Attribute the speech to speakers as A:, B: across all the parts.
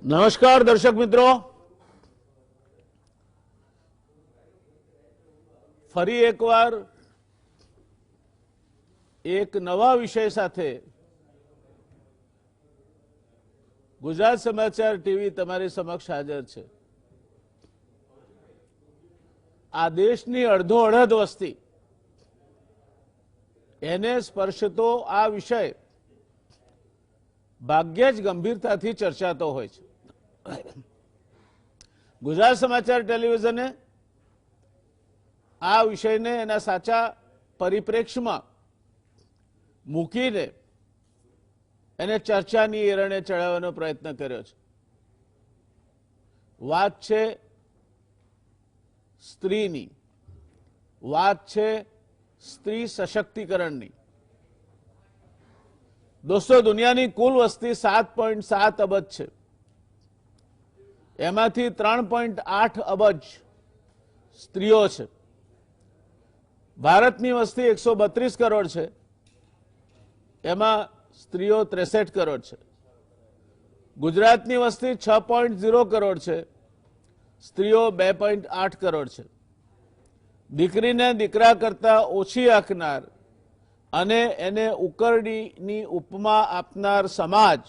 A: નમસ્કાર દર્શક મિત્રો, ફરી એકવાર એક નવા વિષય સાથે ગુજરાત સમાચાર ટીવી તમારી સમક્ષ હાજર છે। આ દેશની અડધો અડધ વસ્તી એને સ્પર્શતો આ વિષય ભાગ્યે જ ગંભીરતાથી ચર્ચાતો હોય છે। ગુજરાત સમાચાર ટેલિવિઝને આ વિષયને એના સાચા પરિપ્રેક્ષ્યમાં મૂકીને એને ચર્ચાની એરણે ચડાવવાનો પ્રયત્ન કર્યો છે। વાત છે સ્ત્રીની, વાત છે સ્ત્રી સશક્તિકરણની। દોસ્તો, દુનિયાની કુલ વસ્તી 7.7 અબજ છે। એમાંથી 3.8 અબજ સ્ત્રીઓ છે। ભારતની વસ્તી 132 કરોડ છે, એમાં સ્ત્રીઓ 63 કરોડ છે। ગુજરાતની વસ્તી 6.0 કરોડ છે, સ્ત્રીઓ 2.8 કરોડ છે। દીકરીને દીકરા કરતા ઓછી આંકનાર અને એને ઉકરડીની ઉપમા આપનાર સમાજ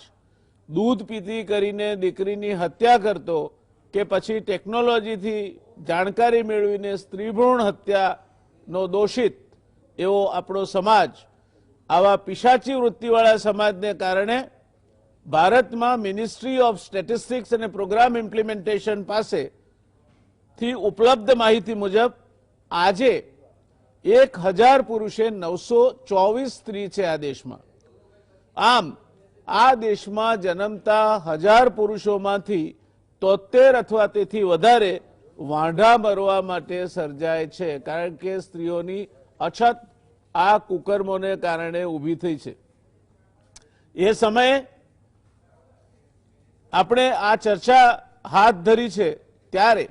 A: દૂધ પીતી કરીને દીકરીની હત્યા કરતો કે પછી ટેકનોલોજીથી જાણકારી મેળવીને સ્ત્રીભ્રૂણ હત્યાનો દોષિત એવો આપણો સમાજ, આવા પિશાચી વૃત્તિવાળા સમાજને કારણે ભારતમાં મિનિસ્ટ્રી ઓફ સ્ટેટિસ્ટિક્સ અને પ્રોગ્રામ ઇમ્પ્લિમેન્ટેશન પાસેથી ઉપલબ્ધ માહિતી મુજબ આજે 1000 પુરુષે 924 સ્ત્રી છે આ દેશમાં। આમ આ દેશમાં જન્મતા 1000 પુરુષોમાંથી 73 અથવા તેથી વધારે વાંઢા મરવા માટે સર્જાય છે, કારણ કે સ્ત્રીઓની અછત આ કુકર્મોને કારણે ઊભી થઈ છે। એ સમયે આપણે આ ચર્ચા હાથ ધરી છે ત્યારે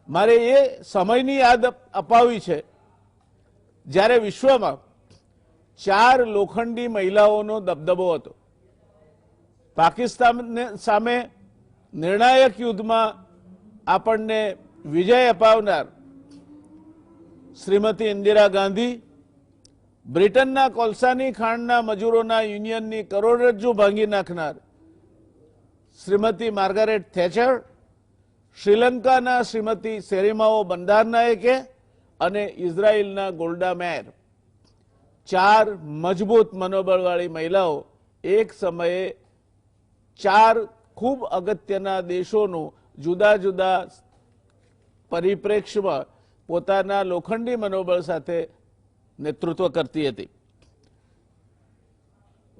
A: મારે એ સમયની યાદ અપાવવી છે જ્યારે વિશ્વમાં 4 લોખંડી મહિલાઓનો દબદબો હતો। પાકિસ્તાન સામે નિર્ણાયક યુદ્ધમાં આપણને વિજય અપાવનાર શ્રીમતી ઇન્દિરા ગાંધી, બ્રિટનના કોલસાની ખાણના મજૂરોના યુનિયનની કરોડરજ્જુ ભાંગી નાખનાર શ્રીમતી માર્ગારેટ થેચર, શ્રીલંકાના શ્રીમતી સેરિમાઓ બંદારનાયકે અને ઇઝરાયલના ગોલ્ડા મેર, 4 મજબૂત મનોબળવાળી મહિલાઓ એક સમયે 4 ખૂબ અગત્યના દેશોનું જુદા જુદા પરિપ્રેક્ષ્યમાં પોતાના લોખંડી મનોબળ સાથે નેતૃત્વ કરતી હતી।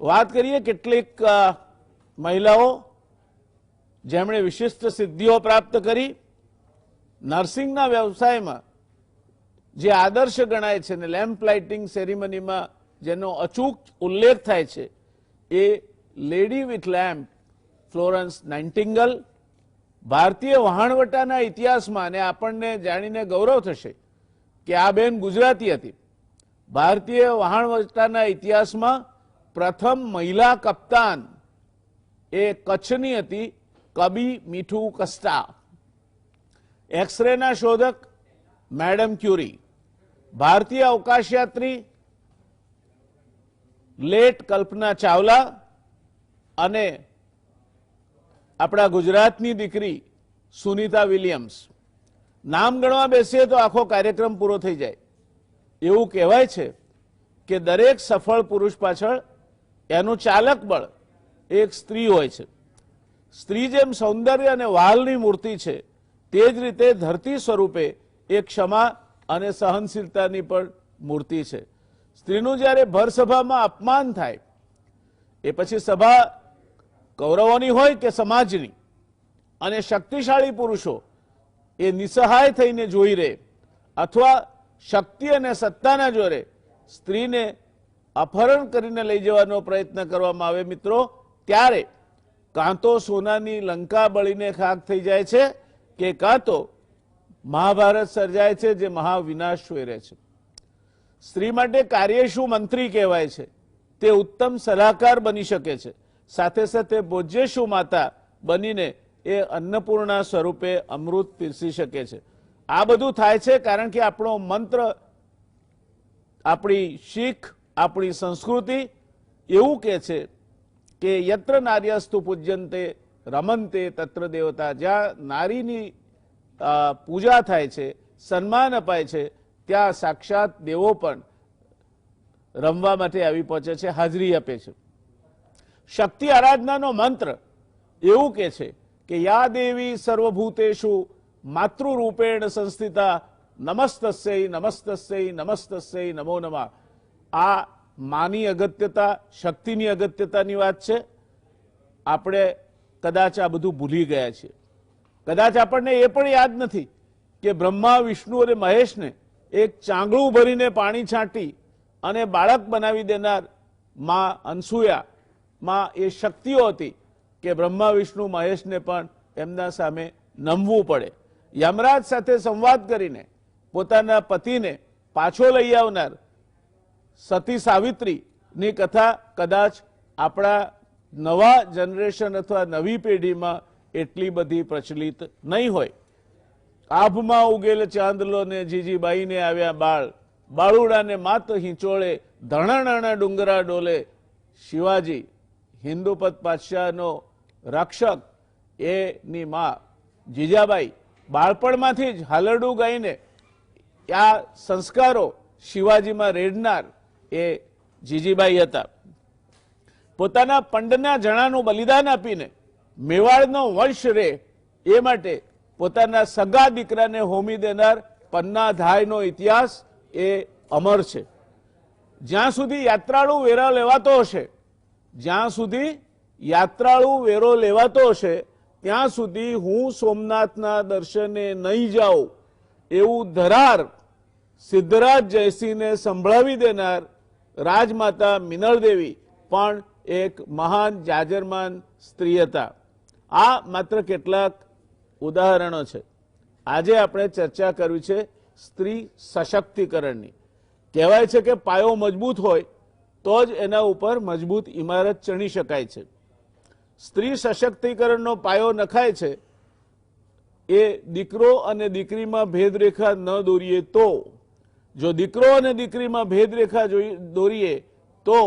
A: વાત કરીએ કેટલીક મહિલાઓ જેમણે વિશિષ્ટ સિદ્ધિઓ પ્રાપ્ત કરી। નર્સિંગના વ્યવસાયમાં જે આદર્શ ગણાય છે ને લેમ્પ લાઇટિંગ સેરેમનીમાં જેનો અચૂક ઉલ્લેખ થાય છે એ લેડી વિથ લેમ્પ ફ્લોરન્સ નાઇટિંગેલ। ભારતીય વહાણવટાના ઇતિહાસમાં, અને આપણને જાણીને ગૌરવ થશે કે આ બેન ગુજરાતી હતી, ભારતીય વહાણવટાના ઇતિહાસમાં પ્રથમ મહિલા કપ્તાન એ કચ્છની હતી, કબી મીઠુ કસ્ટા। એક્સરેના શોધક મેડમ ક્યુરી, ભારતીય અવકાશયાત્રી લેટ કલ્પના ચાવલા અને આપણા ગુજરાતની દીકરી સુનીતા વિલિયમ્સ। નામ ગણવા બેસીએ તો આખો કાર્યક્રમ પૂરો થઈ જાય। એવું કહેવાય છે કે દરેક સફળ પુરુષ પાછળ એનું ચાલક બળ એક સ્ત્રી હોય છે। સ્ત્રી જેમ સૌંદર્ય અને વ્હાલની મૂર્તિ છે, તે જ રીતે ધરતી સ્વરૂપે એક ક્ષમા અને સહનશીલતાની પણ મૂર્તિ છે। સ્ત્રીનું જ્યારે ભર સભામાં અપમાન થાય, એ પછી સભા કૌરવોની હોય કે સમાજની, અને શક્તિશાળી પુરુષો એ નિસહાય થઈને જોઈ રહે અથવા શક્તિ અને સત્તાના જોરે સ્ત્રીને અપહરણ કરીને લઈ જવાનો પ્રયત્ન કરવામાં આવે મિત્રો, ત્યારે કાં તો સોનાની લંકા બળીને ખાક થઈ જાય છે કે કાં તો મહાભારત સર્જાય છે જે મહાવિનાશ વેરે છે। સ્ત્રી માટે કાર્યશુ મંત્રી કહેવાય છે, તે ઉત્તમ સલાહકાર બની શકે છે, સાથે સાથે ભોજ્યેશુ માતા બનીને એ અન્નપૂર્ણા સ્વરૂપે અમૃત પીરસી શકે છે। આ બધું થાય છે કારણ કે આપણો મંત્ર, આપણી શીખ, આપણી સંસ્કૃતિ એવું કહે છે કે યત્ર નાર્યસ્તુ પૂજ્યંતે રમંતે તત્ર દેવતા। જ્યાં નારીની પૂજા થાય છે, સન્માન અપાય છે, ત્યાં સાક્ષાત દેવો પણ રમવા માટે આવી પહોંચે છે, હાજરી આપે છે। શક્તિ આરાધનાનો મંત્ર એવું કહે છે કે યા દેવી સર્વભૂતેષુ માતૃરૂપેણ સંસ્થિતા નમસ્તસ્યૈ નમસ્તસ્યૈ નમસ્તસ્યૈ નમો નમઃ। આ માની અગત્યતા, શક્તિની અગત્યતાની વાત છે। આપણે કદાચ આ બધું ભૂલી ગયા છીએ। કદાચ આપણને એ પણ યાદ નથી કે બ્રહ્મા, વિષ્ણુ અને મહેશને એક ચાંગળું ભરીને પાણી છાંટી અને બાળક બનાવી દેનાર માં અનસુયા, માં એ શક્તિઓ હતી કે બ્રહ્મા, વિષ્ણુ, મહેશને પણ એમના સામે નમવું પડે। યમરાજ સાથે સંવાદ કરીને પોતાના પતિને પાછો લઈ આવનાર સતી સાવિત્રીની કથા કદાચ આપણા નવા જનરેશન અથવા નવી પેઢીમાં એટલી બધી પ્રચલિત નહીં હોય। આભમાં ઉગેલ ચાંદલો ને જીજીબાઈને આવ્યા બાળ, બાળુડાને માત હિંચોળે ધણાણાના ડુંગરા ડોલે। શિવાજી, હિન્દુપત પાતશાહનો રક્ષક, એની માં જીજાબાઈ બાળપણમાંથી જ હાલરડું ગાઈને આ સંસ્કારો શિવાજીમાં રેડનાર એ જીજીબાઈ હતા। પોતાના પંડના જણાનું બલિદાન આપીને મેવાડનો વંશ રહે એ માટે પોતાના સગા દીકરાને હોમી દેનાર પન્ના ધાયનો ઇતિહાસ એ અમર છે। જ્યાં સુધી યાત્રાળુ વેરા લેવાતો હશે, જ્યાં સુધી યાત્રાળુ વેરો લેવાતો હશે, ત્યાં સુધી હું સોમનાથના દર્શને નહીં જાઉં એવું ધરાર સિદ્ધરાજ જયસિંહને સંભળાવી દેનાર રાજમાતા મિનળદેવી પણ એક મહાન જાજરમાન સ્ત્રી હતા। આ માત્ર કેટલાક ઉદાહરણો છે। આજે આપણે ચર્ચા કરવી છે સ્ત્રી સશક્તિકરણની। કહેવાય છે કે પાયો મજબૂત હોય તો જ એના ઉપર મજબૂત ઇમારત ચણી શકાય છે। સ્ત્રી સશક્તિકરણનો પાયો નખાય છે એ દીકરો અને દીકરીમાં ભેદરેખા ન દોરીએ તો। જો દીકરો અને દીકરીમાં ભેદરેખા દોરીએ તો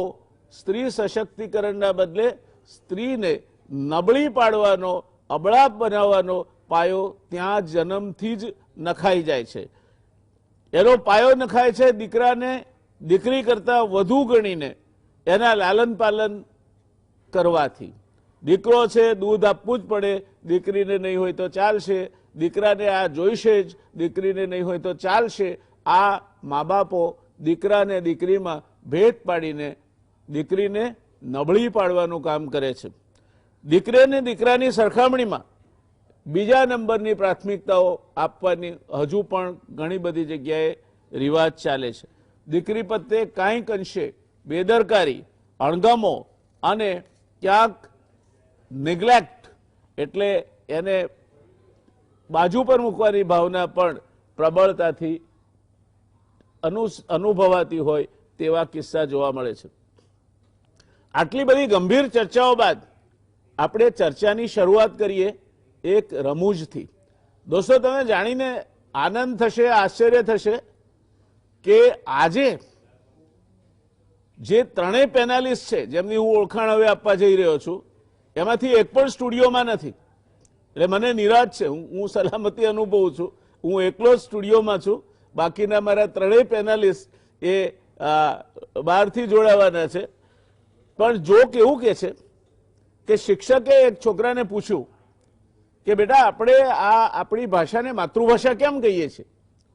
A: સ્ત્રી સશક્તિકરણના બદલે સ્ત્રીને નબળી પાડવાનો, અબળા બનાવવાનો પાયો ત્યાં જન્મથી જ નખાઈ જાય છે। એનો પાયો નખાય છે દીકરાને દીકરી કરતાં વધુ ગણીને એના લાલન પાલન કરવાથી। દીકરો છે દૂધ આપવું જ પડે, દીકરીને નહીં હોય તો ચાલશે, દીકરાને આ જોઈશે જ, દીકરીને નહીં હોય તો ચાલશે। આ મા બાપો દીકરાને દીકરીમાં ભેદ પાડીને દીકરીને નબળી પાડવાનું કામ કરે છે। દીકરીને દીકરાની સરખામણીમાં બીજા નંબરની પ્રાથમિકતાઓ આપવાની હજુ પણ ઘણી બધી જગ્યાએ રિવાજ ચાલે છે। દીકરી પ્રત્યે કાંઈક અંશે બેદરકારી, અણગમો અને ક્યાંક નેગ્લેક્ટ એટલે એને બાજુ પર મૂકવાની ભાવના પણ પ્રબળતાથી અનુભવાતી હોય તેવા કિસ્સા જોવા મળે છે। આટલી બધી ગંભીર ચર્ચાઓ બાદ આપણે ચર્ચાની શરૂઆત કરીએ એક રમૂજથી। દોસ્તો, તમે જાણીને આનંદ થશે, આશ્ચર્ય થશે કે આજે જે ત્રણેય પેનાલિસ્ટ છે જેમની હું ઓળખાણ હવે આપવા જઈ રહ્યો છું, એમાંથી એક પણ સ્ટુડિયોમાં નથી। એટલે મને નિરાશ છે, હું સલામતી અનુભવું છું, હું એકલો જ સ્ટુડિયોમાં છું। બાકીના મારા ત્રણેય પેનાલિસ્ટ એ બહારથી જોડાવાના છે। પણ જોક એવું કહે છે કે શિક્ષકે એક છોકરાને પૂછ્યું કે બેટા આપણે આપણી ભાષાને માતૃભાષા કેમ કહીએ છીએ?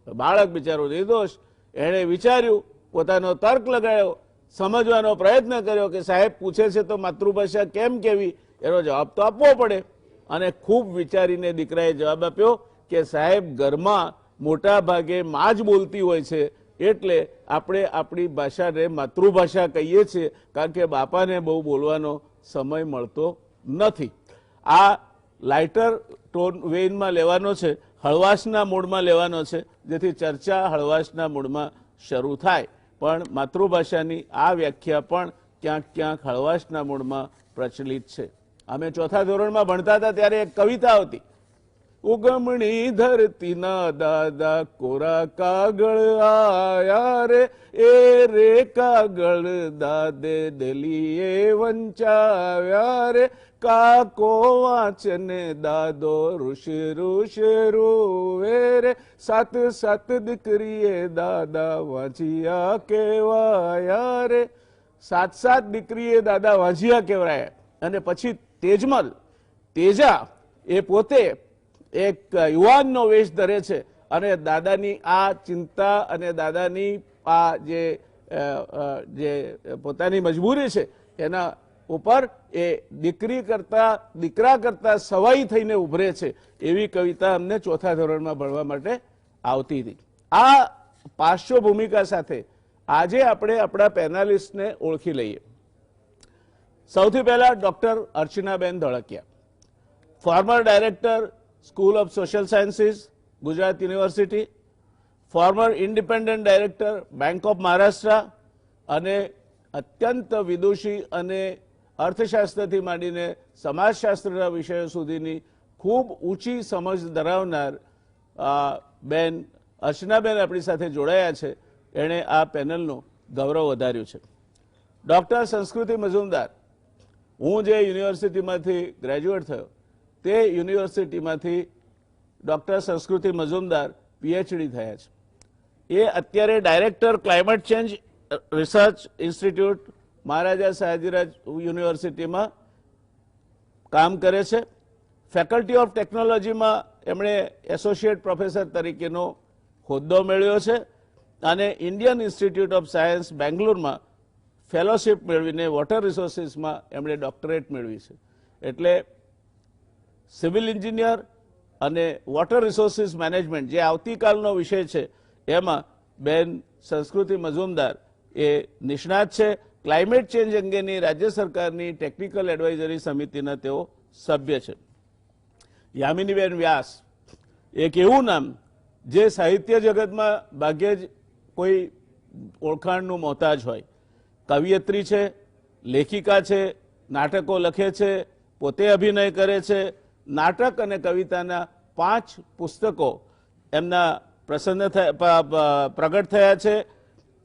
A: બાળક બિચારો નિર્દોષ, એણે વિચાર્યું, પોતાનો તર્ક લગાડ્યો, સમજવાનો પ્રયત્ન કર્યો કે સાહેબ પૂછે છે તો માતૃભાષા કેમ કહેવી, એનો જવાબ તો આપવો પડે। અને ખૂબ વિચારીને દીકરાએ જવાબ આપ્યો કે સાહેબ ઘરમાં મોટા ભાગે માં જ બોલતી હોય છે, એટલે આપણે આપણી ભાષાને માતૃભાષા કહીએ છીએ, કારણ કે બાપાને બહુ બોલવાનો સમય મળતો નથી। આ લાઇટર ટોન વેઇનમાં લેવાનો છે, હળવાશના મૂડમાં લેવાનો છે, જેથી ચર્ચા હળવાશના મૂડમાં શરૂ થાય। પણ માતૃભાષાની આ વ્યાખ્યા પણ ક્યાંક ક્યાંક હળવાશના મૂડમાં પ્રચલિત છે। અમે ચોથા ધોરણમાં ભણતા હતા ત્યારે એક કવિતા આવતી, ઉગમણી ધરતીના દાદા કોરા કાગળ આયા રે, એ રે કાગળ દાદે ડેલીએ વંચાવ્યા રે, કાકો વાંચને દાદો ઋષિ ઋષિ રોવે રે, સાત સાત દીકરીએ દાદા વાંચિયા કેવાયા રે, સાત સાત દીકરીએ દાદા વાંચિયા કેવરાયા. અને પછી તેજમલ તેજા એ પોતે એક યુવાનનો વેશ ધરે છે અને દાદાની આ ચિંતા અને દાદાની આ જે પોતાની મજબૂરી છે એના ઉપર એ દીકરા કરતા સવાઈ થઈને ઉભરે છે એવી કવિતા અમને ચોથા ધોરણમાં ભણવા માટે આવતી હતી. આ પાર્શ્વભૂમિકા સાથે આજે આપણે આપણા પેનલિસ્ટને ઓળખી લઈએ. સૌથી પહેલા doctor Archanaben Dholakia, former director school of social sciences, Gujarat university, former independent director bank of Maharashtra અને અત્યંત વિદુષી અને અર્થશાસ્ત્રથી માંડીને સમાજશાસ્ત્રના વિષયો સુધીની ખૂબ ઊંચી સમજ ધરાવનાર બેન અર્ચનાબેન આપણી સાથે જોડાયા છે. એણે આ પેનલનું ગૌરવ વધાર્યું છે. ડૉક્ટર સંસ્કૃતિ મજુમદાર, હું જે યુનિવર્સિટીમાંથી ગ્રેજ્યુએટ થયો તે યુનિવર્સિટીમાંથી ડૉક્ટર સંસ્કૃતિ મજુમદાર પીએચડી થયા છે. એ અત્યારે director climate change research institute Maharaja Sayajiraj યુનિવર્સિટીમાં કામ કરે છે. ફેકલ્ટી ઓફ ટેકનોલોજીમાં એમણે એસોસિએટ પ્રોફેસર તરીકેનો હોદ્દો મેળવ્યો છે અને ઇન્ડિયન ઇન્સ્ટિટ્યૂટ ઓફ સાયન્સ બેંગ્લોરમાં ફેલોશિપ મેળવીને વોટર રિસોર્સિસમાં એમણે ડોક્ટરેટ મેળવી છે. એટલે સિવિલ એન્જિનિયર અને વોટર રિસોર્સિસ મેનેજમેન્ટ જે આવતીકાલનો વિષય છે એમાં બેન સંસ્કૃતિ મજુમદાર એ નિષ્ણાત છે. ક્લાઇમેટ ચેન્જ અંગેની રાજ્ય સરકારની ટેકનિકલ એડવાઇઝરી સમિતિના તેઓ સભ્ય છે. યામિનીબેન વ્યાસ, એક એવું નામ જે સાહિત્ય જગતમાં ભાગ્યે જ કોઈ ઓળખાણનું મોહતાજ હોય. કવિયત્રી છે, લેખિકા છે, નાટકો લખે છે, પોતે અભિનય કરે છે. નાટક અને કવિતાના 5 પુસ્તકો એમના પ્રગટ થયા છે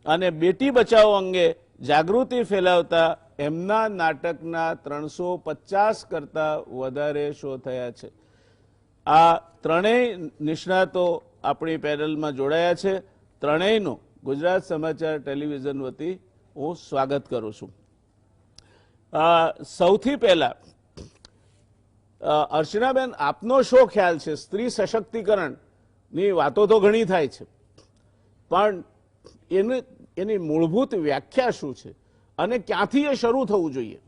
A: અને બેટી બચાવો અંગે જાગૃતિ ફેલાવતા એમના નાટકના 350 કરતા વધારે શો થયા છે. આ ત્રણેય નિષ્ણાતો આપણી પેનલમાં જોડાયા છે. ત્રણેયનું ગુજરાત સમાચાર ટેલિવિઝન વતી હું સ્વાગત કરું છું. સૌથી પહેલા અર્ચનાબેન, આપનો શો ખ્યાલ છે? સ્ત્રી સશક્તિકરણની વાતો તો ઘણી થાય છે, પણ એની મૂળભૂત વ્યાખ્યા શું છે અને ક્યાંથી એ શરૂ થવું જોઈએ?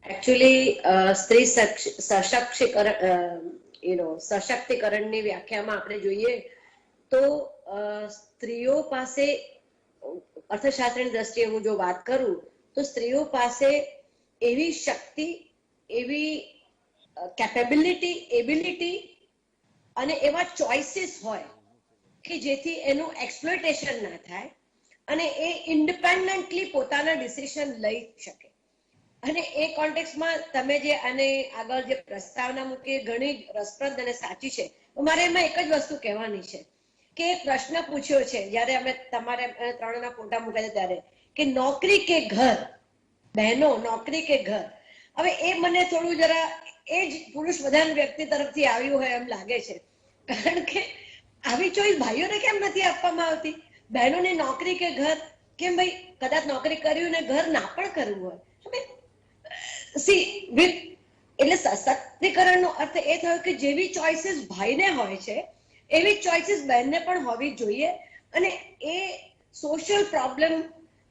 B: એકચ્યુઅલી સ્ત્રી સશક્તિકરણની વ્યાખ્યામાં આપણે જોઈએ તો સ્ત્રીઓ પાસે, અર્થશાસ્ત્રની દ્રષ્ટિએ હું જો વાત કરું તો સ્ત્રીઓ પાસે એવી શક્તિ, એવી એબિલિટી અને એવા ચોઇસીસ હોય કે જેથી એનું એક્સપ્લોઇટેશન ના થાય અને એ ઇન્ડિપેન્ડન્ટલી પોતાના ડિસિઝન લઈ શકે. અને એ કોન્ટેક્સમાં તમે જે આને આગળ જે પ્રસ્તાવના મૂકી ઘણી રસપ્રદ અને સાચી છે. મારે એમાં એક જ વસ્તુ કહેવાની છે કે એક પ્રશ્ન પૂછ્યો છે જ્યારે અમે તમારે ત્રણના ફોટા મૂક્યા ત્યારે, કે નોકરી કે ઘર, બહેનો નોકરી કે ઘર. હવે એ મને થોડું જરા એ જ પુરુષ પ્રધાન વ્યક્તિ તરફથી આવ્યું હોય એમ લાગે છે, કારણ કે આવી ચોઈસ ભાઈઓને કેમ નથી આપવામાં આવતી? બહેનોને નોકરી કે ઘર કેમ? ભાઈ કદાચ નોકરી કર્યું ને ઘર ના પણ કરવું હોય. એટલે સશક્તિકરણનો અર્થ એ થયો કે જેવી ચોઇસીસ ભાઈને હોય છે એવી ચોઇસીસ બહેનને પણ હોવી જોઈએ. અને એ સોશિયલ પ્રોબ્લેમ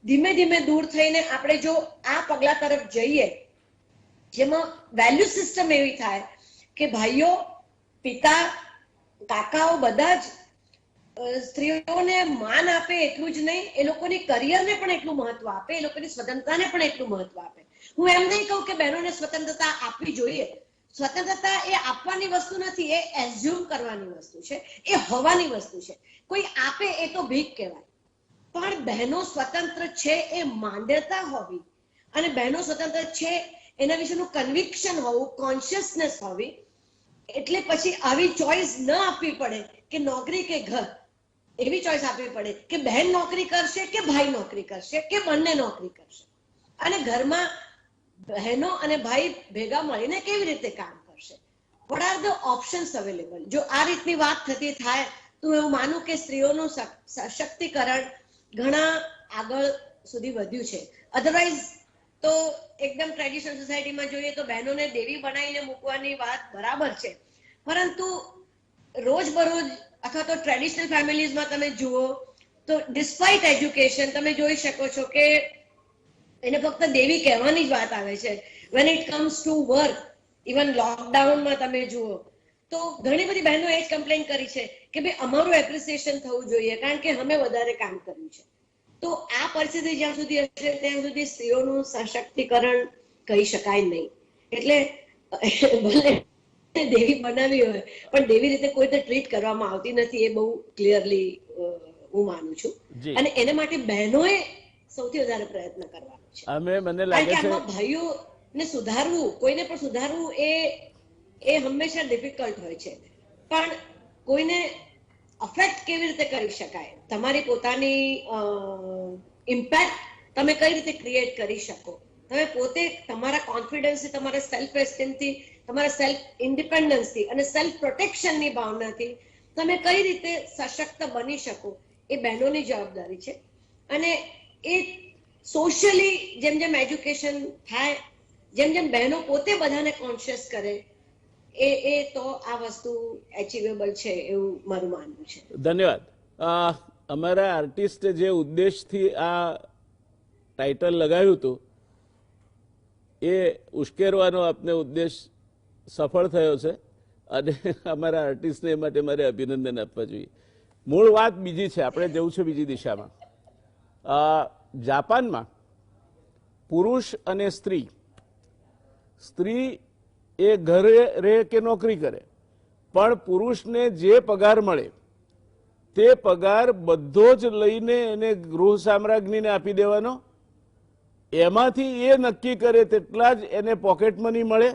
B: ધીમે ધીમે દૂર થઈને આપણે જો આ પગલા તરફ જઈએ જેમાં વેલ્યુ સિસ્ટમ એવી થાય કે ભાઈઓ, પિતા, કાકાઓ બધા જ સ્ત્રીઓને માન આપે એટલું જ નહીં, એ લોકોની કરિયરને પણ એટલું મહત્વ આપે, એ લોકોની સ્વતંત્રતાને પણ એટલું મહત્વ આપે. હું એમ નહીં કહું કે બહેનોને સ્વતંત્રતા આપવી જોઈએ. સ્વતંત્રતા એ આપવાની વસ્તુ નથી, એ એઝ્યુમ કરવાની વસ્તુ છે, એ હોવાની વસ્તુ છે. કોઈ આપે એ તો ભીખ કહેવાય, પણ બહેનો સ્વતંત્ર છે એ માન્યતા હોવી અને બહેનો સ્વતંત્ર છે એના વિશેનું કન્વિક્શન હોવું, કોન્શિયસનેસ હોવી, એટલે પછી આવી ચોઈસ ન આપવી પડે કે નોકરી કે ઘર. એવી ચોઈસ આપવી પડે કે બહેન નોકરી કરશે કે ભાઈ નોકરી કરશે કે બંને નોકરી કરશે, અને ઘરમાં બહેનો અને ભાઈ ભેગા મળીને કેવી રીતે કામ કરશે. What are the options available? જો આ રીતની વાત થતી થાય તો એવું માનું કે સ્ત્રીઓનું સશક્તિકરણ ઘણા આગળ સુધી વધ્યું છે. અધરવાઇઝ તો એકદમ ટ્રેડિશનલ સોસાયટીમાં જોઈએ તો બહેનોને દેવી બનાવીને મૂકવાની વાત બરાબર છે, પરંતુ રોજબરોજ અથવા તો ટ્રેડિશનલ ફેમિલીઝમાં તમે જુઓ તો ડિસ્પાઇટ એજ્યુકેશન તમે જોઈ શકો છો કે એને ફક્ત દેવી કહેવાની જ વાત આવે છે. When it comes to work, even લોકડાઉનમાં તમે જુઓ તો ઘણી બધી બહેનો એ જ કમ્પ્લેન કરી છે કે ભાઈ અમારું એપ્રિસિએશન થવું જોઈએ કારણ કે અમે વધારે કામ કર્યું છે. તો આ પરિસ્થિતિ જ્યાં સુધી હશે ત્યાં સુધી સ્ત્રીઓનું સશક્તિકરણ કહી શકાય નહીં. એટલે ભલે દેવી બનાવી હોય પણ દેવી રીતે કોઈ તો ટ્રીટ કરવામાં આવતી નથી, એ બહુ ક્લિયરલી હું માનું છું. અને એને માટે બહેનોએ સૌથી વધારે પ્રયત્ન કરવાનો છે.
A: મને લાગે છે
B: ભાઈઓને સુધારવું, કોઈને પણ સુધારવું એ હંમેશા ડિફિકલ્ટ હોય છે, પણ કોઈને અફેક્ટ કેવી રીતે કરી શકાય, તમારી પોતાની ઇમ્પેક્ટ તમે કઈ રીતે ક્રિએટ કરી શકો, તમે પોતે તમારા કોન્ફિડન્સથી, તમારા સેલ્ફ એસ્ટીમથી, તમારા સેલ્ફ ઇન્ડિપેન્ડન્સથી અને સેલ્ફ પ્રોટેક્શનની ભાવનાથી તમે કઈ રીતે સશક્ત બની શકો, એ બહેનોની જવાબદારી છે. અને એ સોશિયલી જેમ જેમ એજ્યુકેશન થાય, જેમ જેમ બહેનો પોતે બધાને કોન્શિયસ કરે, એ તો આ વસ્તુ એચિવેબલ છે એવું મારું માનવું છે.
A: ધન્યવાદ. અમારા આર્ટિસ્ટે જે ઉદ્દેશથી આ ટાઇટલ લગાવ્યું હતું એ ઉશ્કેરવાનો આપને ઉદ્દેશ સફળ થયો છે અને અમારા આર્ટિસ્ટને એ માટે મારે અભિનંદન આપવા જોઈએ. મૂળ વાત બીજી છે, આપણે જવું છે બીજી દિશામાં. જાપાનમાં પુરુષ અને સ્ત્રી એ ઘરે રહે કે નોકરી કરે પણ પુરુષને જે પગાર મળે તે પગાર બધો જ લઈને એને ગૃહ સામ્રાજ્ઞીને આપી દેવાનો, એમાંથી એ નક્કી કરે તેટલા જ એને પોકેટ મની મળે.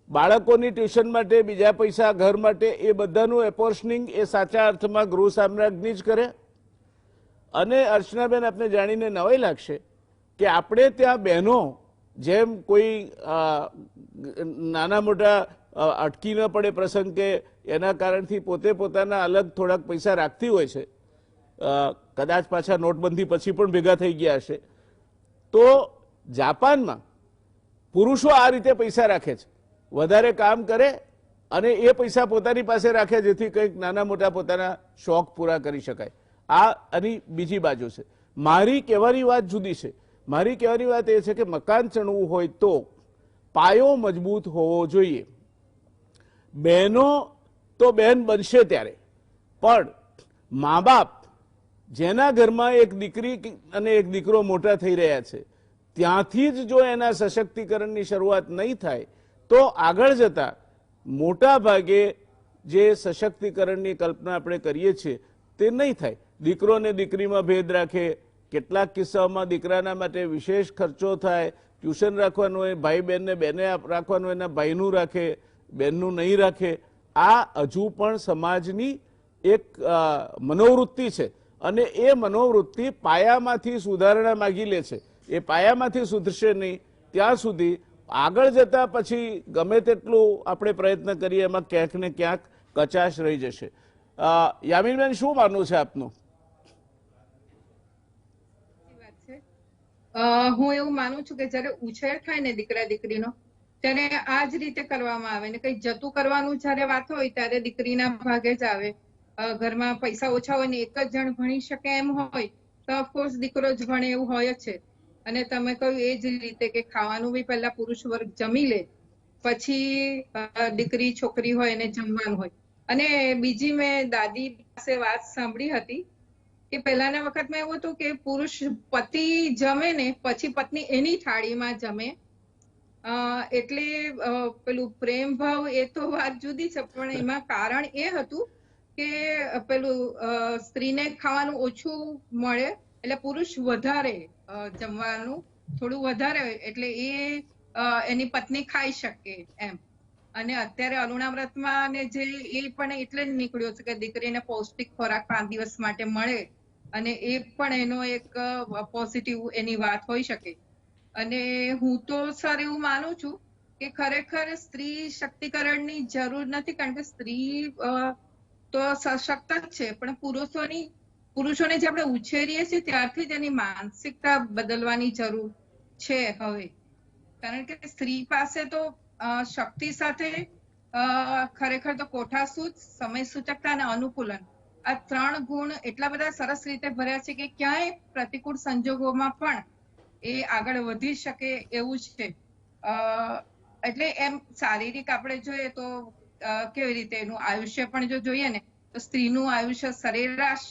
A: બાળકોની ટ્યુશન માટે, બીજા પૈસા, ઘર માટે, એ બધાનું એપોર્શનિંગ એ સાચા અર્થમાં ગૃહ સામ્રાજ્ઞી જ કરે. અને અર્ચનાબેન, આપને જાણીને નવાઈ લાગશે કે આપણે ત્યાં બહેનો જેમ કોઈ નાના મોટા અટકી ન પડે પ્રસંગ કે એના કારણથી પોતે પોતાના અલગ થોડાક પૈસા રાખતી હોય છે, કદાચ પાછા નોટબંધી પછી પણ ભેગા થઈ ગયા હશે, તો જાપાનમાં પુરુષો આ રીતે પૈસા રાખે છે, વધારે કામ કરે અને એ પૈસા પોતાની પાસે રાખે જેથી કંઈક નાના મોટા પોતાના શોખ પૂરા કરી શકાય. આ આની બીજી બાજુ છે. મારી કહેવાની વાત જુદી છે. મારી કહેવાની વાત એ છે કે મકાન ચણવું હોય તો પાયો મજબૂત હોવો જોઈએ. બહેનો તો બહેન બનશે ત્યારે, પણ મા બાપ જેના ઘરમાં એક દીકરી અને એક દીકરો મોટા થઈ રહ્યા છે ત્યાંથી જ જો એના સશક્તિકરણની શરૂઆત નહીં થાય તો આગળ જતા મોટા ભાગે જે સશક્તિકરણની કલ્પના આપણે કરીએ છીએ તે નહીં થાય. દીકરો ને દીકરીમાં ભેદ રાખે, કેટલાક કિસ્સાઓમાં દીકરાના માટે વિશેષ ખર્ચો થાય, ટ્યુશન રાખવાનું હોય, ભાઈ બહેનને બેને રાખવાનું એના ભાઈનું રાખે, બહેનનું નહીં રાખે. આ હજુ પણ સમાજની એક મનોવૃત્તિ છે અને એ મનોવૃત્તિ પાયામાંથી સુધારણા માગી લે છે. એ પાયામાંથી સુધરશે નહીં ત્યાં સુધી આગળ જતા પછી ગમે તેટલું આપણે પ્રયત્ન કરીએ એમાં ક્યાંક ને ક્યાંક કચાશ રહી જશે. યામીનબેન, શું માનવું છે આપનું?
C: હું એવું માનું છું કે જયારે ઉછેર થાય ને દીકરા દીકરીનો ત્યારે આ જ રીતે કરવામાં આવે ને કઈ જતું કરવાનું જયારે વાત હોય ત્યારે દીકરીના ભાગે જ આવે. ઘરમાં પૈસા ઓછા હોય ને એક જ જણ ભણી શકે એમ હોય તો ઓફકોર્સ દીકરો જ ભણે એવું હોય જ છે. અને તમે કહ્યું એ જ રીતે કે ખાવાનું બી પહેલા પુરુષ વર્ગ જમી લે પછી દીકરી છોકરી હોય એને જમવાનું હોય. અને બીજી મેં દાદી પાસે વાત સાંભળી હતી કે પહેલાના વખતમાં એવું હતું કે પુરુષ પતિ જમે ને પછી પત્ની એની થાળીમાં જમે, એટલે પેલું પ્રેમ ભાવ એ તો વાત જુદી છે પણ એમાં કારણ એ હતું કે પેલું સ્ત્રીને ખાવાનું ઓછું મળે એટલે પુરુષ વધારે જમવાનું થોડું વધારે હોય એટલે એ એની પત્ની ખાઈ શકે એમ. અને અત્યારે અરુણાવ્રતમાં ને જે એ પણ એટલે જ નીકળ્યો છે કે દીકરીને પૌષ્ટિક ખોરાક 5 દિવસ માટે મળે, અને એ પણ એનો એક પોઝિટિવ એની વાત હોઈ શકે. અને હું તો સર એવું માનું છું કે ખરેખર સ્ત્રી શક્તિકરણની જરૂર નથી, કારણ કે સ્ત્રી તો સશક્ત જ છે, પણ પુરુષોને જે આપણે ઉછેરીએ છીએ ત્યારથી જ એની માનસિકતા બદલવાની જરૂર છે હવે. કારણ કે સ્ત્રી પાસે તો શક્તિ સાથે ખરેખર તો કોઠાસૂઝ, સમય સૂચકતા અને અનુકૂલન, આ 3 ગુણ એટલા બધા સરસ રીતે ભર્યા છે કે ક્યાંય પ્રતિકૂળ સંજોગોમાં પણ એ આગળ વધી શકે એવું છે. એટલે એમ શારીરિક આપણે જોઈએ તો કેવી રીતે એનું આયુષ્ય પણ જો જોઈએ ને તો સ્ત્રીનું આયુષ્ય સરેરાશ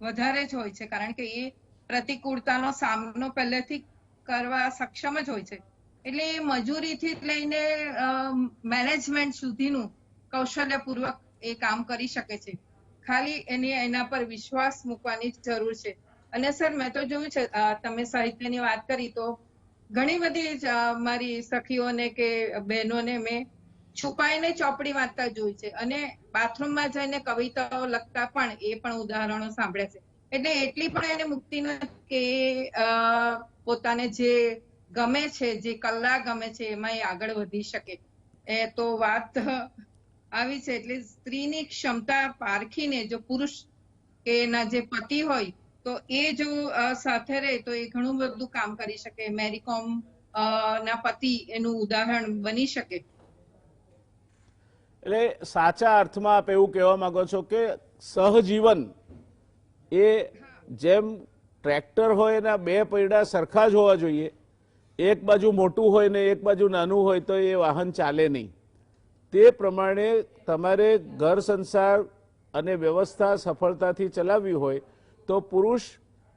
C: વધારે જ હોય છે, કારણ કે એ પ્રતિકૂળતાનો સામનો પહેલેથી કરવા સક્ષમ જ હોય છે. એટલે એ મજૂરીથી લઈને મેનેજમેન્ટ સુધીનું કૌશલ્યપૂર્વક એ કામ કરી શકે છે. ખાલી એના પર વિશ્વાસ મૂકવાની જરૂર છે. અને સર મેં તો જોયું છે, તમે સાહિત્યની વાત કરી તો ઘણી બધી મારી સખીઓને કે બહેનોને મેં છુપાઈને ચોપડી વાંચતા જોઈ છે, અને બાથરૂમમાં જઈને કવિતાઓ લખતા પણ એ પણ ઉદાહરણો સાંભળ્યા છે. એટલે એટલી પણ એને મુક્તિ નથી કે પોતાને જે ગમે છે, જે કલા ગમે છે એમાં એ આગળ વધી શકે. એ તો વાત આવી છે. એટલે સ્ત્રીની ક્ષમતા પારખીને જો પુરુષ કે એના જે પતિ હોય તો એ જો સાથે રહે તો એ ઘણું બધું કામ કરી શકે. મેરી કોમ ના પતિ એનું ઉદાહરણ બની શકે.
A: એટલે સાચા અર્થમાં આપ એવું કહેવા માંગો છો કે સહજીવન એ જેમ ટ્રેક્ટર હોય એના 2 પૈડા સરખા જ હોવા જોઈએ, એક બાજુ મોટું હોય ને એક બાજુ નાનું હોય તો એ વાહન ચાલે નહીં. તે પ્રમાણે તમારે ઘર સંસાર અને વ્યવસ્થા સફળતાથી ચલાવવી હોય તો પુરુષ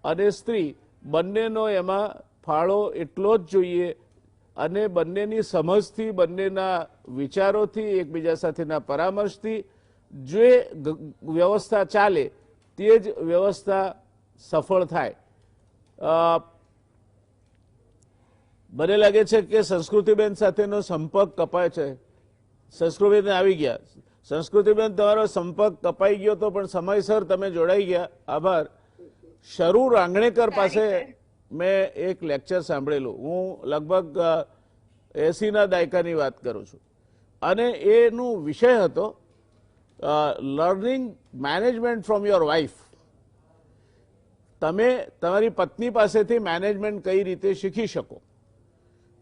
A: અને સ્ત્રી બંનેનો એમાં ફાળો એટલો જ જોઈએ, અને બંનેની સમજથી, બંનેના વિચારોથી, એકબીજા સાથેના પરામર્શથી જે વ્યવસ્થા ચાલે તે જ વ્યવસ્થા સફળ થાય. મને લાગે છે કે સંસ્કૃતિબેન સાથેનો સંપર્ક કપાય છે. સંસ્કૃતિબેન આવી ગયા. સંસ્કૃતિબેન, તમારો સંપર્ક કપાઈ ગયો તો પણ સમયસર તમે જોડાઈ ગયા, આભાર. શરૂ રાંગણેકર પાસે મેં એક લેક્ચર સાંભળેલું, હું લગભગ 80ના દાયકાની વાત કરું છું, અને એનો વિષય હતો learning management from your wife. તમે તમારી પત્ની પાસેથી મેનેજમેન્ટ કઈ રીતે શીખી શકો,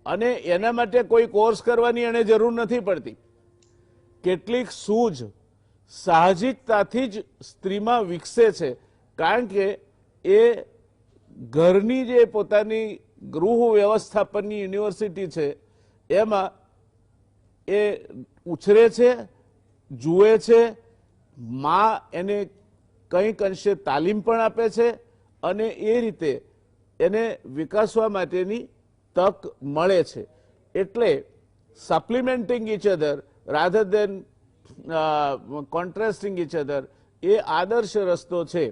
A: અને એના માટે કોઈ કોર્સ કરવાની એને જરૂર નથી પડતી. કેટલીક સૂઝ સાહજિકતાથી જ સ્ત્રીમાં વિકસે છે, કારણ કે એ ઘરની જે પોતાની ગૃહ વ્યવસ્થાપનની યુનિવર્સિટી છે એમાં એ ઉછરે છે, જુએ છે. માં એને કંઈક અંશે તાલીમ પણ આપે છે, અને એ રીતે એને વિકાસવા માટેની તક મળે છે. એટલે supplementing each other rather than contrasting each other એ આદર્શ રસ્તો છે.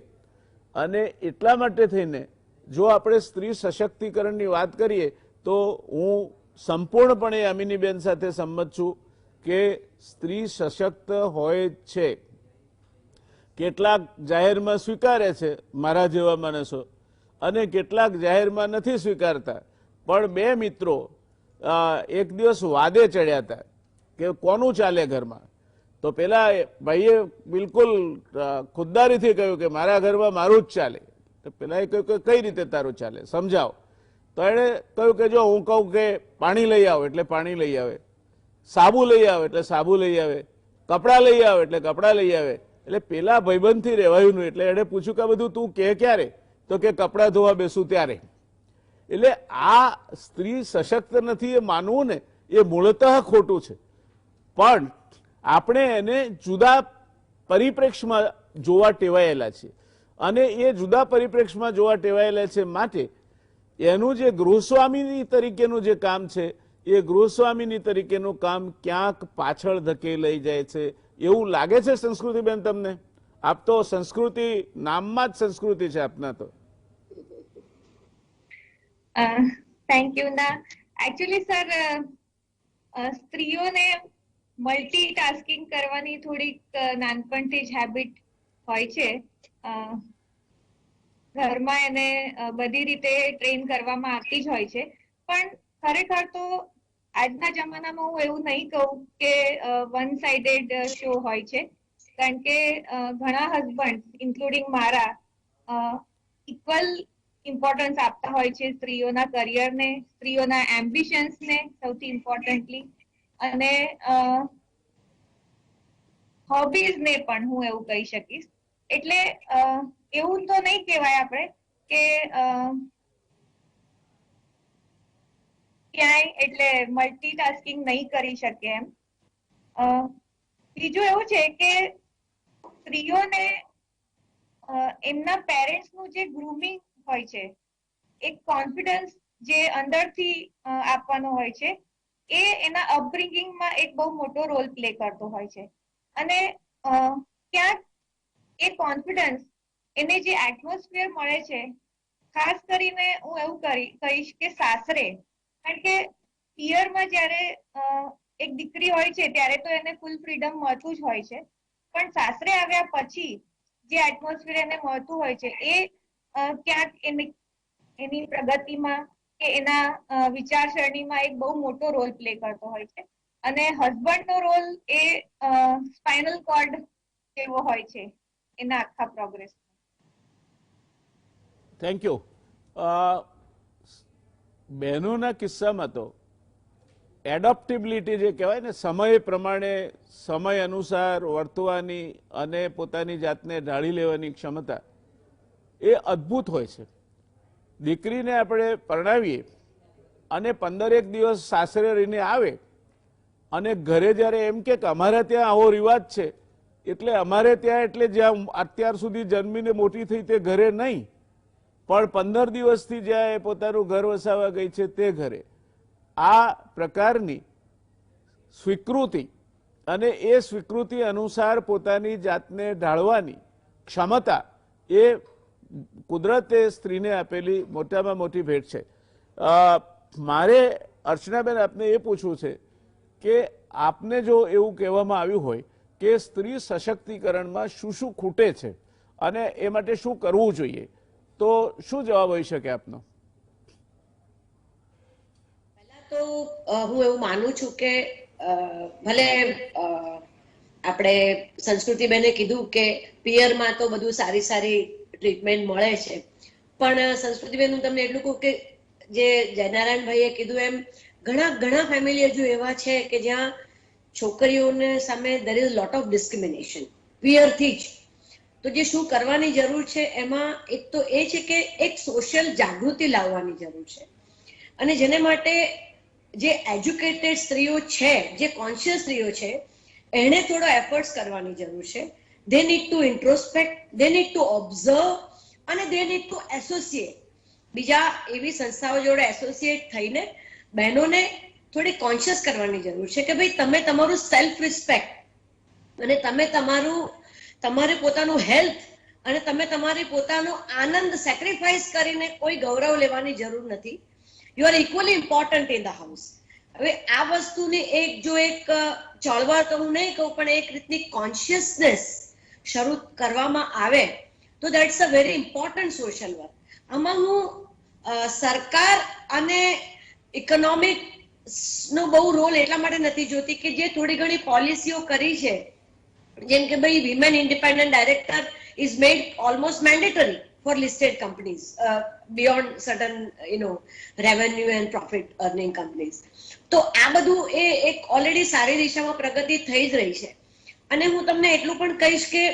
A: અને એટલા માટે થઈને જો આપણે સ્ત્રી સશક્તિકરણની વાત કરીએ તો હું સંપૂર્ણપણે અમીનીબેન સાથે સંમત છું કે સ્ત્રી સશક્ત હોય છે. કેટલાક જાહેરમાં સ્વીકારે છે મારા જેવા માણસો, અને કેટલાક જાહેરમાં નથી સ્વીકારતા. પણ 2 મિત્રો એક દિવસ વાદે ચડ્યા હતા કે કોનું ચાલે ઘરમાં. તો પેલા ભાઈએ બિલકુલ ખુદદારીથી કહ્યું કે મારા ઘરમાં મારું જ ચાલે. તો પેલા કહ્યું કે કઈ રીતે તારું ચાલે, સમજાવો. તો એણે કહ્યું કે જો હું કહું કે પાણી લઈ આવો એટલે પાણી લઈ આવે, સાબુ લઈ આવે એટલે સાબુ લઈ આવે, કપડાં લઈ આવે એટલે કપડાં લઈ આવે. એટલે પેલા ભાઈબંધથી રહેવાયું નહીં. એટલે એણે પૂછ્યું કે બધું તું કે ક્યારે? તો કે કપડાં ધોવા બેસું ત્યારે. એટલે આ સ્ત્રી સશક્ત નથી એ માનવું ને એ મૂળતઃ ખોટું છે. પણ આપણે એને જુદા પરિપ્રેક્ષમાં જોવા ટેવાયેલા છીએ, અને એ જુદા પરિપ્રેક્ષમાં જોવા ટેવાયેલા છે. માટે એનું જે ગૃહસ્વામીની તરીકેનું જે કામ છે એ ગૃહસ્વામીની તરીકેનું કામ ક્યાંક પાછળ ધકેલાઈ જાય છે એવું લાગે છે. સંસ્કૃતિબેન, તમને? આપ તો સંસ્કૃતિ, નામમાં જ સંસ્કૃતિ છે આપના તો.
D: થેન્ક યુ ના એકચ્યુઅલી સર સ્ત્રીઓને મલ્ટીટાસ્કિંગ કરવાની થોડીક નાનપણથી જ હેબિટ હોય છે. ઘરમાં એને બધી રીતે ટ્રેન કરવામાં આવતી જ હોય છે, પણ ખરેખર તો આજના જમાનામાં હું એવું નહીં કહું કે વન સાઇડેડ શો હોય છે, કારણ કે ઘણા હસબન્ડ ઇન્ક્લુડિંગ મારા ઇક્વલ ઇમ્પોર્ટન્સ આપતા હોય છે સ્ત્રીઓના કરિયરને, સ્ત્રીઓના એમ્બિશન્સને સૌથી ઇમ્પોર્ટન્ટલી, અને હોબીઝને પણ હું એવું કહી શકીશ. એટલે એવું તો નહીં કહેવાય આપણે કે ક્યાંય એટલે મલ્ટીટાસ્કિંગ નહીં કરી શકે એમ. બીજું એવું છે કે સ્ત્રીઓને એમના પેરેન્ટ્સનું જે ગ્રુમિંગ હોય છે, એક કોન્ફિડન્સ જે અંદરથી આપવાનો હોય છે, એ એના અપબ્રિંગિંગમાં એક બહુ મોટો રોલ પ્લે કરતો હોય છે. અને ક્યાંક એ કોન્ફિડન્સ એને જે એટમોસ્ફિયર મળે છે, ખાસ કરીને હું એવું કહીશ કે સાસરે, કારણ કે પિયરમાં જ્યારે એક દીકરી હોય છે ત્યારે તો એને ફૂલ ફ્રીડમ મળતું જ હોય છે, પણ સાસરે આવ્યા પછી જે એટમોસ્ફિયર એને મળતું હોય છે એ ક્યાંક એની પ્રગતિમાં કે એના વિચારસરણીમાં એક બહુ મોટો રોલ પ્લે કરતો હોય છે. અને હસબન્ડનો રોલ એ સ્પાઇનલ કોર્ડ જેવો હોય છે એના આખા પ્રોગ્રેસ.
A: Thank you. બહેનોના કિસ્સામાં તો એડોપ્ટેબિલિટી જે કહેવાય ને, સમય પ્રમાણે સમય અનુસાર વર્તવાની અને પોતાની જાતને ઢાળી લેવાની ક્ષમતા એ અદ્ભુત હોય છે. દીકરીને આપણે પરણાવીએ અને 15 દિવસ સાસરે રહીને આવે અને ઘરે જ્યારે એમ કે અમારે ત્યાં આવો રિવાજ છે, એટલે અમારે ત્યાં એટલે જ્યાં અત્યાર સુધી જન્મીને મોટી થઈ તે ઘરે નહીં, પણ 15 દિવસથી જ્યાં એ પોતાનું ઘર વસાવવા ગઈ છે તે ઘરે. આ પ્રકારની સ્વીકૃતિ અને એ સ્વીકૃતિ અનુસાર પોતાની જાતને ઢાળવાની ક્ષમતા એ કુદરતે સ્ત્રીને આપેલી મોટામાં મોટી ભેટ છે. મારે અર્ચનાબેન આપને એ પૂછવું છે કે આપને જો એવું કહેવામાં આવ્યું હોય કે સ્ત્રી સશક્તિકરણમાં શું શું ખૂટે છે અને એ માટે શું કરવું જોઈએ, તો શું જવાબ હોઈ શકે આપનો?
B: પહેલા તો હું એવું માનું છું કે ભલે આપણે સંસ્કૃતિબેને કીધું કે પિયરમાં તો બધું સારી સારી ટ્રીટમેન્ટ મળે છે, પણ સંસ્કૃતિબેન હું તમને એટલું કહું કે જે જયનારાયણભાઈએ કીધું એમ ઘણા ફેમિલી હજુ એવા છે કે જ્યાં છોકરીઓને સામે there is lot of discrimination પિયરથી જ. તો જે શું કરવાની જરૂર છે એમાં એક તો એ છે કે એક સોશિયલ જાગૃતિ લાવવાની જરૂર છે, અને જેને માટે જે એજ્યુકેટેડ સ્ત્રીઓ છે, જે કોન્શિયસ સ્ત્રીઓ છે, એને થોડો એફર્ટ્સ કરવાની જરૂર છે. they need to introspect, they need to observe અને they need to associate. બીજા એવી સંસ્થાઓ જોડે એસોસિએટ થઈને બહેનોને થોડી કોન્શિયસ કરવાની જરૂર છે કે ભાઈ તમે તમારું સેલ્ફ રિસ્પેક્ટ અને તમે તમારે પોતાનું હેલ્થ અને તમે તમારી પોતાનો આનંદ સેક્રિફાઈસ કરીને કોઈ ગૌરવ લેવાની જરૂર નથી. You are equally important in the house. હવે આ વસ્તુની એક ચળવળ તો હું નહીં કહું, પણ એક રીતની કોન્શિયસનેસ શરૂ કરવામાં આવે તો that's a very important social work. આમાં હું સરકાર અને ઇકોનોમિક્સનો બહુ રોલ એટલા માટે નથી જોતી કે જે થોડી ઘણી પોલિસીઓ કરી છે, જેમ કે ભાઈ women independent director is made almost mandatory for listed companies beyond certain revenue and profit earning companies. તો આ બધું એ એક ઓલરેડી સારી દિશામાં પ્રગતિ થઈ જ રહી છે. અને હું તમને એટલું પણ કહીશ કે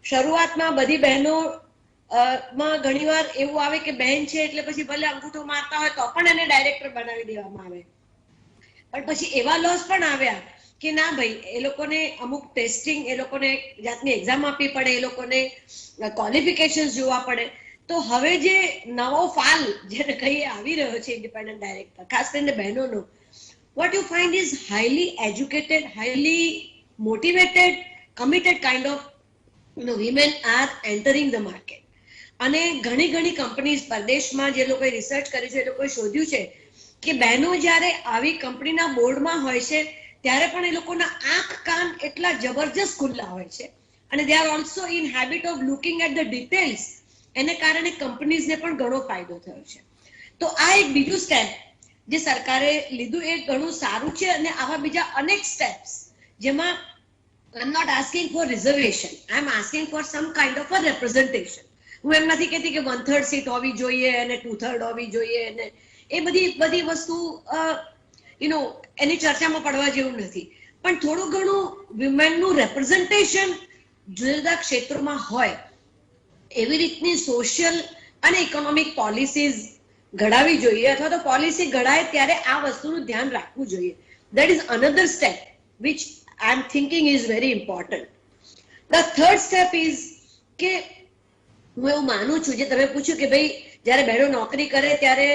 B: શરૂઆતમાં બધી બહેનો માં ઘણીવાર એવું આવે કે બહેન છે એટલે પછી ભલે અંગૂઠો મારતા હોય તો પણ એને ડાયરેક્ટર બનાવી દેવામાં આવે, પણ પછી એવા લોસ પણ આવ્યા કે ના ભાઈ એ લોકોને અમુક ટેસ્ટિંગ, એ લોકોને જાતની એક્ઝામ આપવી પડે, એ લોકોને ક્વોલિફિકેશન્સ જોવા પડે. તો હવે જે નવો ફાલ જેને કહીએ આવી રહ્યો છે ઇન્ડિપેન્ડન્ટ ડાયરેક્ટર, ખાસ કરીને બહેનોનો, what you find is highly educated, highly motivated, committed kind of women are entering the market. અને ઘણી કંપનીઝ પરદેશમાં જે લોકોએ રિસર્ચ કરી છે એ લોકોએ શોધ્યું છે કે બહેનો જ્યારે આવી કંપનીના બોર્ડમાં હોય છે ત્યારે પણ એ લોકોના આંખ કાન એટલા જબરજસ્ત ખુલ્લા હોય છે અને they are also in habit of looking at the details. એને કારણે કંપનીઝને પણ ઘણો ફાયદો થયો છે. તો આ એક બીજું સ્ટેપ જે સરકારે લીધું એ ઘણું સારું છે અને આવા બીજા અનેક સ્ટેપ્સ જેમાં I am not asking for reservation, I am asking for some kind of a representation. હું એમ નથી કહેતી કે 1/3 સીટ હોવી જોઈએ અને 2/3 હોવી જોઈએ અને એ બધી વસ્તુ એની ચર્ચામાં પડવા જેવું નથી, પણ થોડું ઘણું વિમેનનું રેપ્રેઝન્ટેશન જુદા જુદા ક્ષેત્રોમાં હોય એવી રીતની સોશિયલ અને ઇકોનોમિક પોલિસીઝ ઘડાવી જોઈએ અથવા તો પોલિસી ઘડાય ત્યારે આ વસ્તુનું ધ્યાન રાખવું જોઈએ. That is another step which I am thinking is very important. The third step is કે હું એવું માનું છું, જે તમે પૂછ્યું કે ભાઈ જ્યારે બહેનો નોકરી કરે ત્યારે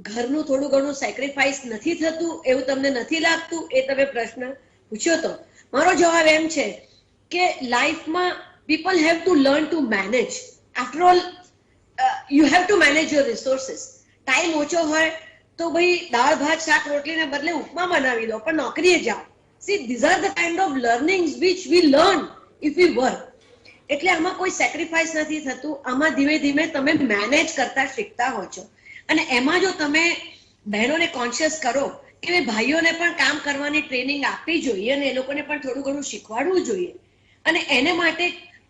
B: ઘરનું થોડું ઘણું સેક્રિફાઈસ નથી થતું એવું તમને નથી લાગતું, એ તમે પ્રશ્ન પૂછ્યો તો મારો જવાબ એમ છે કે લાઈફમાં people have to learn to manage. After all, you have to manage your resources. Time ઓછો હોય તો ભાઈ દાળ ભાત શાક રોટલીને બદલે ઉપમા બનાવી દો પણ નોકરીએ જાઓ. See, these are the kind of learnings which we learn if we work. એટલે આમાં કોઈ સેક્રિફાઈસ નથી થતું, આમાં ધીમે ધીમે તમે મેનેજ કરતા શીખતા હો છો અને એમાં જો તમે બહેનોને કોન્શિયસ કરો કે ભાઈઓને પણ કામ કરવાની ટ્રેનિંગ આપવી જોઈએ અને એ લોકોને પણ થોડું ઘણું શીખવાડવું જોઈએ અને એને માટે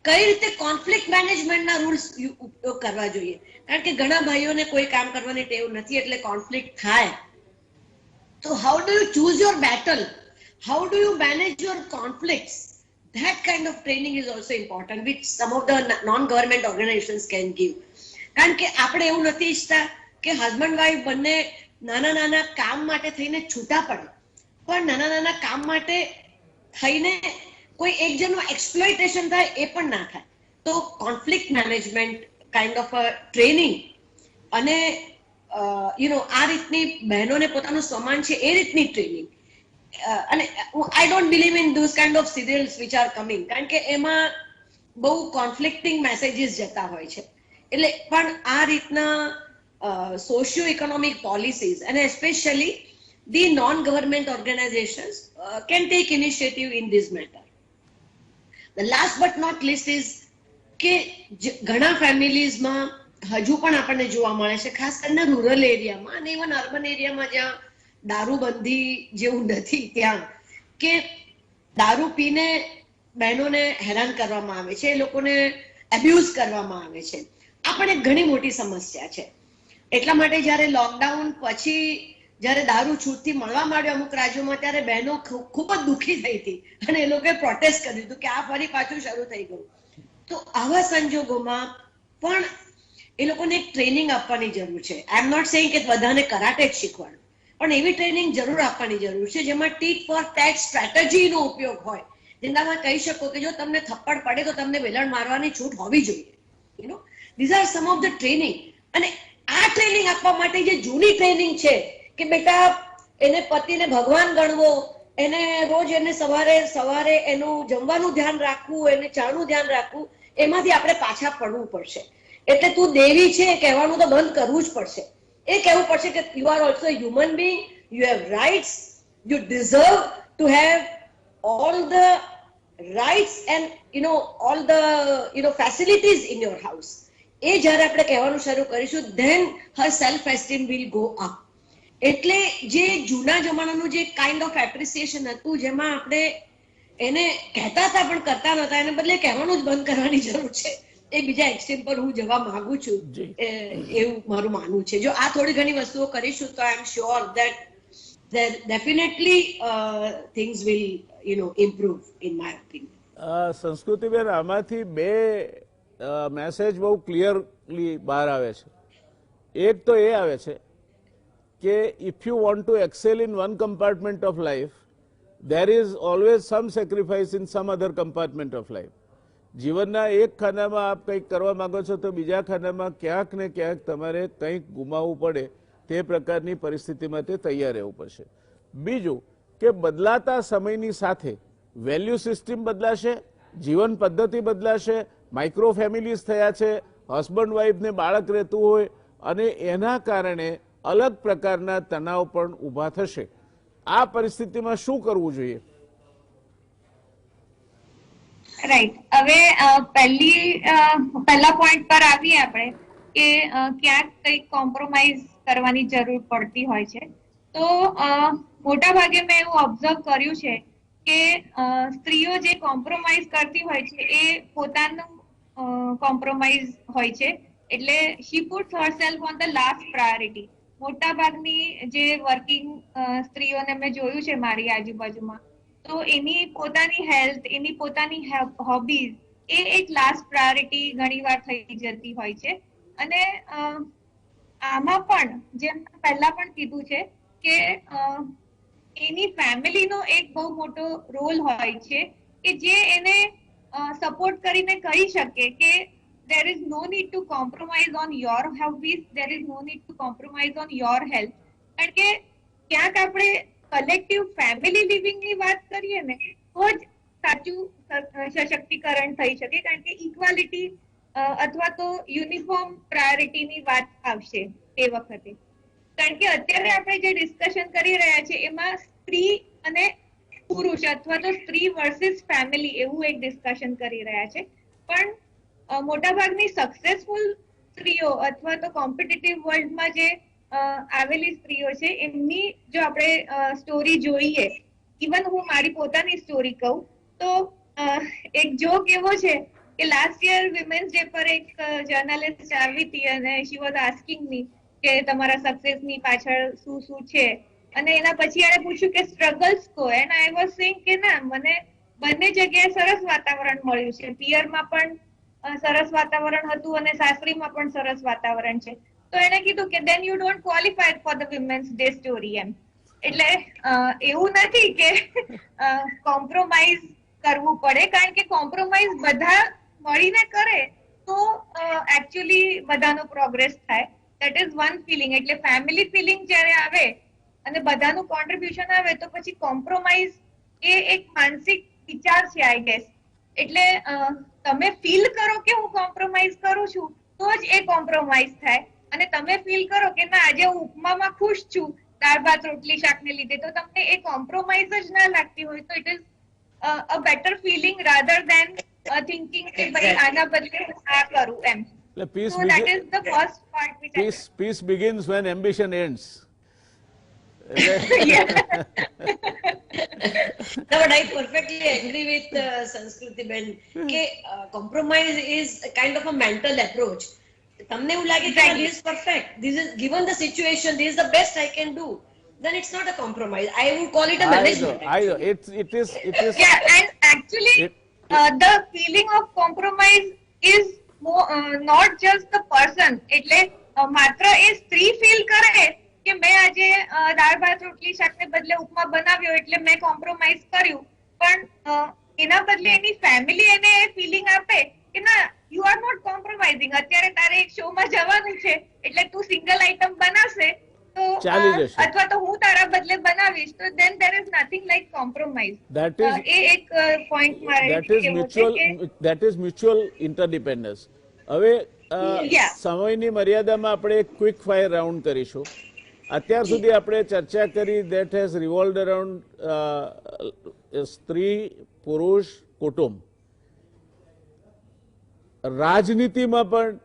B: કઈ રીતે કોન્ફ્લિક્ટ મેનેજમેન્ટના રૂલ્સ ઉપયોગ કરવા જોઈએ, કારણ કે ઘણા ભાઈઓને કોઈ કામ કરવાની ટેવ નથી એટલે કોન્ફ્લિક્ટ થાય. તો how do you choose your battle, how do you manage your conflicts, that kind of training is also important which some of the non-government organizations can give. કારણ કે આપણે એવું નથી ઈચ્છતા કે હસબન્ડ વાઈફ બંને નાના નાના કામ માટે થઈને છૂટા પડે, પણ નાના નાના કામ માટે થઈને કોઈ એક જણનું એક્સપ્લોઇટેશન થાય એ પણ ના થાય. તો conflict management kind of a training અને આ રીતની બહેનોને પોતાનું સ્વમાન છે એ રીતની ટ્રેનિંગ અને I don't believe in those kind of serials which are coming, કારણ કે એમાં બહુ કોન્ફ્લિક્ટિંગ મેસેજીસ જતા હોય છે. એટલે પણ આ રીતના સોશિયો ઇકોનોમિક પોલિસીઝ અને especially the non government organisations can take initiative in this matter. The last but not least is કે ઘણા ફેમિલીઝમાં હજુ પણ આપણને જોવા મળે છે, ખાસ કરીને રૂરલ એરિયામાં અને ઇવન અર્બન એરિયામાં જ્યાં દારૂબંધી જેવું નથી ત્યાં કે દારૂ પીને બહેનોને હેરાન કરવામાં આવે છે, એ લોકોને એબ્યુઝ કરવામાં આવે છે. આ પણ એક ઘણી મોટી સમસ્યા છે. એટલા માટે જ્યારે લોકડાઉન પછી જ્યારે દારૂ છૂટથી મળવા માંડ્યો અમુક રાજ્યોમાં ત્યારે બહેનો ખૂબ જ દુઃખી થઈ હતી અને એ લોકોએ પ્રોટેસ્ટ કર્યું હતું કે આ ફરી પાછું શરૂ થઈ ગયું. તો આવા સંજોગોમાં પણ એ લોકોને એક ટ્રેનિંગ આપવાની જરૂર છે. આઈ એમ નોટ સેઇંગ કે બધાને કરાટે જ શીખવાડું, પણ એવી ટ્રેનિંગ જરૂર આપવાની જરૂર છે જેમાં ટીટ ફોર ટેટ સ્ટ્રેટેજીનો ઉપયોગ હોય, જેનામાં કહી શકો કે જો તમને થપ્પડ પડે તો તમને વેલણ મારવાની છૂટ હોવી જોઈએ. These are some of the training. અને આ ટ્રેનિંગ આપવા માટે જે જૂની ટ્રેનિંગ છે કે બેટા એને પતિને ભગવાન ગણવો, એને રોજ એને સવારે એનું જમવાનું ધ્યાન રાખવું, એને ચાનું ધ્યાન રાખવું, એમાંથી આપણે પાછા પડવું પડશે. એટલે તું દેવી છે કહેવાનું તો બંધ કરવું જ પડશે. એ કહેવું પડશે કે you are also human being, you have rights, you deserve to have all the rights and all the facilities in your house. એ જ્યારે આપણે કહેવાનું શરૂ કરીશું then her self esteem will go up. એટલે જે જૂના જમાનાનું જે કાઇન્ડ ઓફ એપ્રિસિએશન હતું જેમાં આપણે એને કહેતા હતા પણ કરતા નહોતા, એને બદલે કહેવાનું જ બંધ કરવાની જરૂર છે. એ બીજા એક્સટ્રીમ પર હું જવા માંગુ છું, એવું મારું માનવું છે. જો આ થોડી ઘણી વસ્તુઓ કરીશું તો I am sure that definitely things will improve in my opinion.
A: સંસ્કૃતિબેન, આમાંથી બે મેસેજ બહુ ક્લિયરલી બહાર આવે છે. એક તો એ આવે છે કે if you want to excel in one compartment of life, there is always some sacrifice in some other compartment of life. જીવનના એક ખાનામાં આપ કંઈક કરવા માંગો છો તો બીજા ખાનામાં ક્યાંક ને ક્યાંક તમારે કંઈક ગુમાવવું પડે, તે પ્રકારની પરિસ્થિતિમાં તે તૈયાર રહેવું પડશે. બીજું કે બદલાતા સમયની સાથે વેલ્યુ સિસ્ટમ બદલાશે, જીવન પદ્ધતિ બદલાશે, માઇક્રો ફેમિલીઝ થયા છે, હસબન્ડ વાઈફને બાળક રહેતું હોય અને એના કારણે અલગ પ્રકારના તણાવ પણ ઊભા થશે. આ પરિસ્થિતિમાં શું કરવું જોઈએ?
D: રાઈટ. હવે પહેલા પોઈન્ટ પર આવીએ આપણે કે ક્યાંક કંઈક કોમ્પ્રોમાઇઝ કરવાની જરૂર પડતી હોય છે. તો મોટા ભાગે મેં એવું ઓબ્ઝર્વ કર્યું છે કે સ્ત્રીઓ જે કોમ્પ્રોમાઇઝ કરતી હોય છે એ પોતાનું કોમ્પ્રોમાઇઝ હોય છે. એટલે she puts herself on the last priority. મોટા ભાગની જે વર્કિંગ સ્ત્રીઓને મેં જોયું છે મારી આજુબાજુમાં, તો એની પોતાની હેલ્થ, એની પોતાની હોબીઝ એ એક લાસ્ટ પ્રાયોરિટી ઘણીવાર થઈ જતી હોય છે. અને આમાં પણ જેમ પહેલા પણ કીધું છે કે એની ફેમિલીનો એક બહુ મોટો રોલ હોય છે કે જે એને સપોર્ટ કરીને કહી શકે કે there is no need to compromise on your hobbies, there is no need to compromise on your health. કારણ કે ક્યાંક આપણે કલેક્ટિવ ફેમિલી લિવિંગની વાત કરીએ ને તો જ સાચું સશક્તિકરણ થઈ શકે, કારણ કે ઇક્વાલિટી અથવા તો યુનિફોર્મ પ્રાયોરિટીની વાત આવશે તે વખતે. કારણ કે અત્યારે આપણે જે ડિસ્કશન કરી રહ્યા છે એમાં સ્ત્રી અને પુરુષ અથવા તો સ્ત્રી વર્સિસ ફેમિલી એવું એક ડિસ્કશન કરી રહ્યા છે. પણ મોટાભાગની સક્સેસફુલ સ્ત્રીઓ અથવા તો કોમ્પિટિટિવ વર્લ્ડમાં જે આવેલી સ્ત્રીઓ છે એમની જો આપણે સ્ટોરી જોઈએ, ઇવન હું મારી પોતાની સ્ટોરી કહું તો એક જોક એવો છે કે લાસ્ટ યર વિમેન્સ ડે પર એક જર્નલિસ્ટ આવી હતી અને શી વોઝ આસ્કિંગ મી કે તમારા સક્સેસની પાછળ શું શું છે, અને એના પછી એણે પૂછ્યું કે સ્ટ્રગલ્સ કો, એન્ડ આઈ વોઝ સેઇંગ કે ના, મને બંને જગ્યાએ સરસ વાતાવરણ મળ્યું છે. પિયરમાં પણ સરસ વાતાવરણ હતું અને સાસરીમાં પણ સરસ વાતાવરણ છે. તો એને કીધું કે then you don't qualify for the women's day story. એમ એટલે એવું નથી કે કોમ્પ્રોમાઇઝ કરવું પડે, કારણ કે કોમ્પ્રોમાઇઝ બધા મળીને કરે તો એકચ્યુઅલી બધાનો પ્રોગ્રેસ થાય. That is one feeling. એટલે ફેમિલી ફિલિંગ જ્યારે આવે અને બધાનું કોન્ટ્રીબ્યુશન આવે તો પછી કોમ્પ્રોમાઇઝ એ એક માનસિક વિચાર છે આઈ ગેસ. એટલે તમે ફીલ કરો કે હું કોમ્પ્રોમાઇઝ કરું છું તો જ એ કોમ્પ્રોમાઇઝ થાય. અને તમે ફીલ કરો કે ના આજે હું ઉપમામાં ખુશ છું દાળ ભાત રોટલી શાકને લીધે, તો તમને એ કોમ્પ્રોમાઇઝ જ ના લાગતી હોય તો it is a better feeling rather than thinking કે ભાઈ આના બદલે હું આ કરું એમ.
A: Peace,
D: So that is the first part which
A: peace begins when ambition ends.
B: No, but I perfectly agree with Sanskruti Ben કે compromise is a kind of a mental approach. તમને એવું લાગે કે this is perfect, this is given the situation, this is the best I can do, then it's not a compromise. I would call it a management.
A: I know. It is.
D: yeah, and actually the feeling of compromise is not just the person. એટલે માત્ર એ સ્ત્રી feel કરે કે મેં આજે દાળ ભાત રોટલી શાકને બદલે ઉપમા બનાવ્યો એટલે મેં કોમ્પ્રોમાઇઝ કર્યું, પણ એના બદલે એની ફેમિલી એને એ ફીલિંગ આપે કે ના, યુ આર નોટ કોમ્પ્રોમાઇઝિંગ, અત્યારે તારે એક શોમાં જવાનું છે એટલે તું સિંગલ આઈટમ બનાવશે તો અથવા તો હું તારા બદલે બનાવીશ, તો then there is nothing like compromise. એ એક પોઈન્ટ મારે
A: that is mutual interdependence. હવે સમયની મર્યાદામાં આપણે એક ક્વિક ફાયર રાઉન્ડ કરીશું. અત્યાર સુધી આપણે ચર્ચા કરી that has revolved around સ્ત્રી, પુરુષ, કુટુંબ. રાજનીતિમાં પણ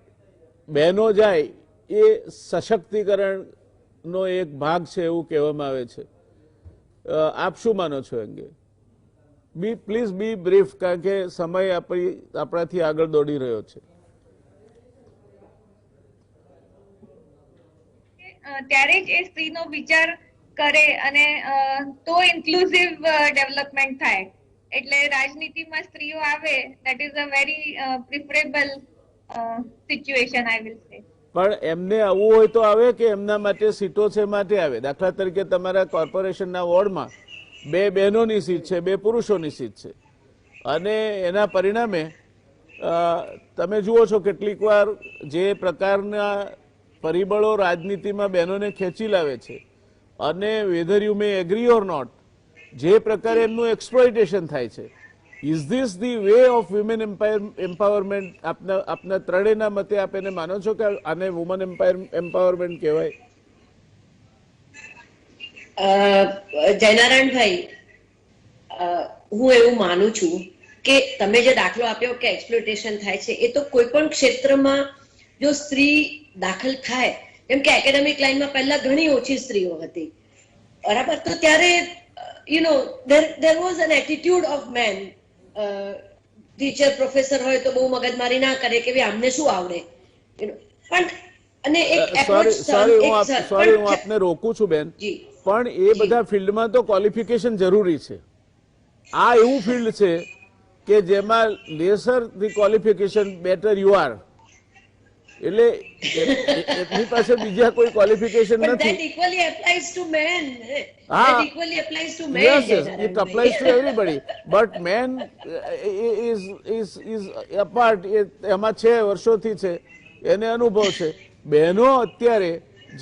A: બહેનો જાય એ સશક્તિકરણનો એક ભાગ છે એવું કહેવામાં આવે છે. આપ શું માનો છો અંગે? પ્લીઝ બી બ્રીફ, કારણ કે સમય આપણાથી આગળ દોડી રહ્યો છે.
D: ત્યારે જ એ સ્ત્રીનો વિચાર કરે અને તો ઇન્ક્લુઝિવ ડેવલપમેન્ટ થાય. એટલે રાજનીતિમાં સ્ત્રીઓ આવે that is a very preferable situation I will say.
A: પણ એમને આવવું હોય તો આવે કે એમના માટે સીટો છે માટે આવે? દાખલા તરીકે તમારા કોર્પોરેશનના વોર્ડમાં 2 બહેનોની સીટ છે, 2 પુરુષોની સીટ છે, અને એના પરિણામે તમે જુઓ છો કેટલીક વાર જે પ્રકારના પરિબળો રાજનીતિમાં બહેનોને ખેંચી લાવે છે અને whether you may agree or not, જે પ્રકારે એમનું એક્સપ્લોઇટેશન થાય છે. Is this the way of women empowerment? આપના ત્રણેયના મતે આપ એને માનો છો કે આને વુમન એમ્પાવરમેન્ટ કહેવાય?
B: જયનારાયણભાઈ, હું એવું માનું છું કે તમે જે દાખલો આપ્યો કે એક્સપ્લોટેશન થાય છે, એ તો કોઈ પણ ક્ષેત્રમાં જો સ્ત્રી દાખલ થાય, જેમ કે એકેડેમિક લાઈનમાં પહેલા ઘણી ઓછી સ્ત્રીઓ હતી, બરાબર, તો ત્યારે there was an attitude of men. Teacher professor હોય તો બહુ મગજમારી ના કરે કે ભાઈ અમને શું આવડે, પણ અને એક
A: સોરી હું આપને રોકું છું બેન, પણ એ બધા ફિલ્ડમાં તો ક્વોલિફિકેશન જરૂરી છે. આ એવું ફિલ્ડ છે કે જેમાં lesser the qualification better you are, એટલે એમની પાસે બીજા કોઈ ક્વોલિફિકેશન નથી.
B: equally applies to men.
A: Ah.
B: That equally applies to men.
A: Yes, it applies to everybody, but men is apart. એમાં છે, વર્ષોથી છે, એને અનુભવ છે. બહેનો અત્યારે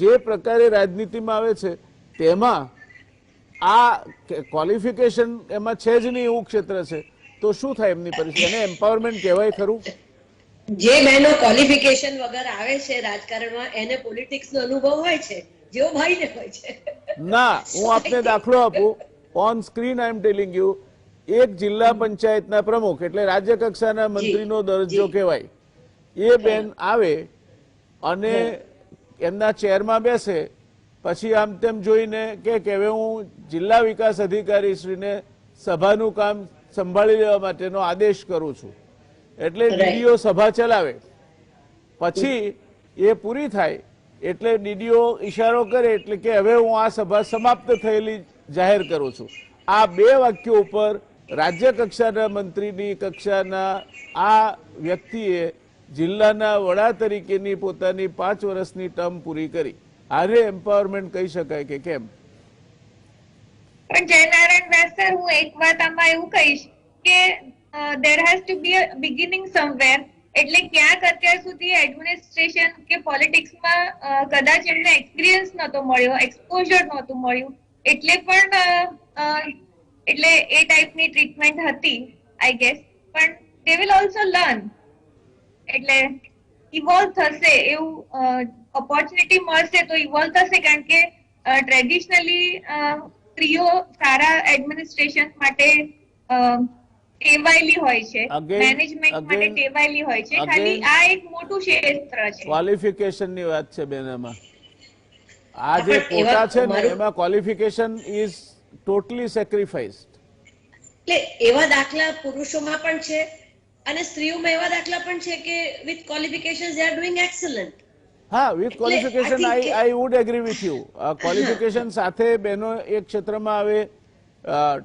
A: જે પ્રકારે રાજનીતિમાં આવે છે તેમાં આ ક્વોલિફિકેશન એમાં છે જ નહીં, એવું ક્ષેત્ર છે, તો શું થાય એમની પરિસ્થિતિ? એને એમ્પાવરમેન્ટ કહેવાય ખરું?
B: જે બહેનો ક્વોલિફિકેશન વગર આવે છે રાજકારણમાં, એને પોલિટિક્સ નો અનુભવ હોય છે, જેવો ભાઈને હોય છે.
A: ના, હું આપને દાખલો આપું. On screen I M telling you, એક જિલ્લા પંચાયતના પ્રમુખ એટલે રાજ્ય કક્ષાના મંત્રીનો દરજ્જો કહેવાય, એ બેન આવે અને એમના ચેરમાં બેસે, પછી આમ તેમ જોઈને કે હવે હું જિલ્લા વિકાસ અધિકારી શ્રીને સભાનું કામ સંભાળી લેવા માટેનો આદેશ કરું છું, એટલે ડીડીઓ સભા ચલાવે. પછી એ પૂરી થાય એટલે ડીડીઓ ઈશારો કરે એટલે કે હવે હું આ સભા સમાપ્ત થયેલી જાહેર કરું છું. આ બે વાક્યો ઉપર રાજ્ય કક્ષાના મંત્રીની કક્ષાના આ વ્યક્તિએ જિલ્લાના વડા તરીકેની પોતાની 5 વર્ષની ટર્મ પૂરી કરી. આને એમ્પાવરમેન્ટ કહી શકાય કે કેમ?
D: પણ જયનારાયણ વ્યાસ સર, હું એક વાત આમાં એવું કહીશ કે there has to be a beginning somewhere. એટલે ક્યાંક અત્યાર સુધી એડમિનિસ્ટ્રેશન કે પોલિટિક્સમાં કદાચ એમને એક્સપિરિયન્સ નહોતો મળ્યો, એક્સપોઝર નહોતું મળ્યું, એટલે પણ એટલે એ ટાઈપની ટ્રીટમેન્ટ હતી આઈ ગેસ. પણ દે વિલ ઓલ્સો લર્ન, એટલે ઇવોલ્વ થશે, એવું ઓપોર્ચ્યુનિટી મળશે તો ઇવોલ્વ થશે. કારણ કે ટ્રેડિશનલી સ્ત્રીઓ સારા એડમિનિસ્ટ્રેશન માટે ટેવાયેલી હોય છે, મેનેજમેન્ટ માટે ટેવાયેલી હોય છે. ખાલી આ એક મોટું ક્ષેત્ર છે.
A: ક્વોલિફિકેશનની વાત છે બેન. એમાં આ જે કોટા છે ને, એમાં ક્વોલિફિકેશન ઇઝ ટોટલી સેક્રિફાઈસ્ડ.
B: એટલે એવા દાખલા પુરુષોમાં પણ છે અને સ્ત્રીઓમાં એવા દાખલા પણ છે કે with qualification they are doing excellent.
A: હા, with qualification I would agree with you. Qualification સાથે બહેનો એક ક્ષેત્રમાં આવે,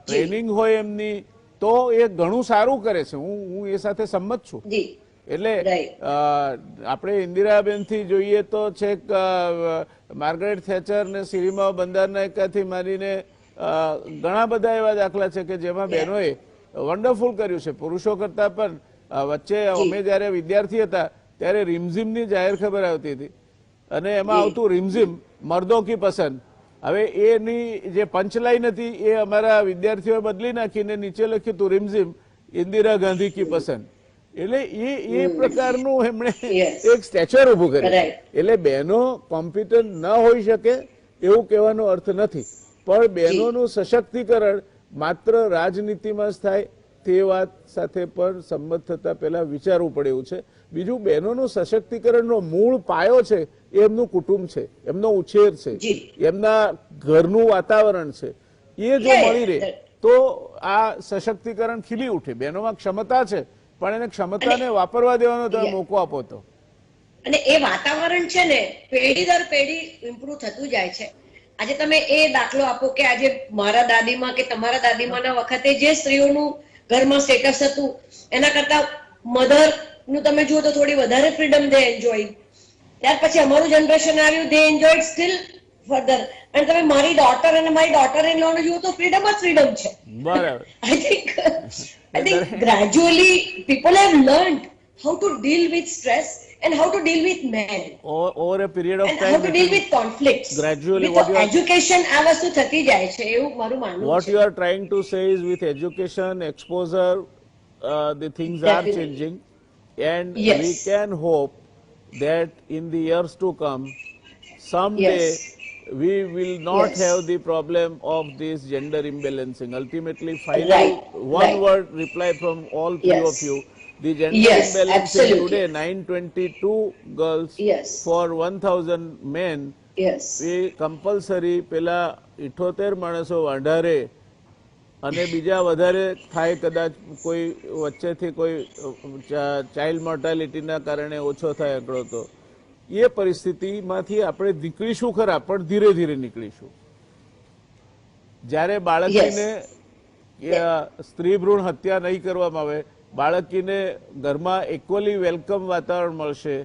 A: ટ્રેનિંગ હોય એમની, તો એ ઘણું સારું કરે છે. હું એ સાથે સંમત છું. એટલે આપણે ઇન્દિરાબેનથી જોઈએ તો છેક માર્ગરેટ થેચર ને સિરિમા બંદરના એકાથી મારીને ઘણા બધા એવા દાખલા છે કે જેમાં બહેનોએ વન્ડરફુલ કર્યું છે, પુરુષો કરતા પણ. વચ્ચે અમે જયારે વિદ્યાર્થી હતા ત્યારે રીમઝીમની જાહેર ખબર આવતી હતી અને એમાં આવતું રીમઝીમ મર્દો કી પસંદ. હવે એની જે પંચલાઈન હતી એ અમારા વિદ્યાર્થીઓએ બદલી નાખીને નીચે લખ્યું હતું રીમઝીમ ઇન્દિરા ગાંધી કી પસંદ. એટલે એ પ્રકારનું એમણે એક સ્ટેચર ઉભું કર્યું. એટલે બહેનો કોમ્પિટન્ટ ન હોઈ શકે એવું કહેવાનો અર્થ નથી, પણ બહેનોનું સશક્તિકરણ માત્ર રાજનીતિમાં જ થાય તે વાત સાથે પણ સંમત થતા પહેલા વિચારવું પડે એવું છે. બીજું, બહેનોનું સશક્તિકરણનો મૂળ પાયો છે એ એમનું કુટુંબ છે, એમનો ઉછેર છે, એમના ઘરનું વાતાવરણ છે. એ જો મળી રહે તો આ સશક્તિકરણ ખીલી ઉઠે. બહેનોમાં ક્ષમતા છે પણ એને ક્ષમતાને વાપરવા દેવાનો તમે મોકો આપો તો.
B: અને એ વાતાવરણ છે ને પેઢી દર પેઢી ઇમ્પ્રુવ થતું જાય છે. આજે તમે એ દાખલો આપો કે આજે મારા દાદીમાં કે તમારા દાદીમાના વખતે જે સ્ત્રીઓનું ઘરમાં સ્ટેટસ હતું એના કરતા મધર નું તમે જુઓ તો થોડી વધારે ફ્રીડમ દે એન્જોય. ત્યાર પછી અમારું જનરેશન આવ્યું, દે એન્જોયડ સ્ટીલ ફર્ધર. અને તમે મારી ડોટર અને મારી ડોટર ઇન લો ને જુઓ તો ફ્રીડમ જ ફ્રીડમ છે.
A: બરાબર.
B: I think gradually people have learned how to deal with stress and how to deal with men
A: over a period of
B: and
A: time,
B: how to deal with conflicts
A: gradually.
B: With education આ વસ્તુ થતી જાય છે એવું મારું માનવું છે.
A: What you are trying to say is with education, exposure, the things are changing, and
B: Yes.
A: we can hope that in the years to come someday we will not
B: Yes.
A: have the problem of this gender imbalancing. Ultimately, final
B: Right,
A: one
B: right.
A: word reply from all three
B: Yes.
A: of you. The gender
B: Yes,
A: imbalancing
B: absolutely.
A: today, 922 girls
B: Yes.
A: for 1000 men.
B: Yes.
A: A compulsory પેલા 78 માણસો વધારે અને બીજા વધારે થાય કદાચ કોઈ વચ્ચેથી કોઈ ચાઇલ્ડ મોર્ટાલિટીના કારણે ઓછો થાય આંકડો તો એ પરિસ્થિતિમાંથી આપણે નીકળીશું ખરા પણ ધીરે ધીરે નીકળીશું. જ્યારે બાળકીને સ્ત્રી ભ્રૂણ હત્યા નહીં કરવામાં આવે, બાળકીને ઘરમાં ઇક્વલી વેલકમ વાતાવરણ મળશે,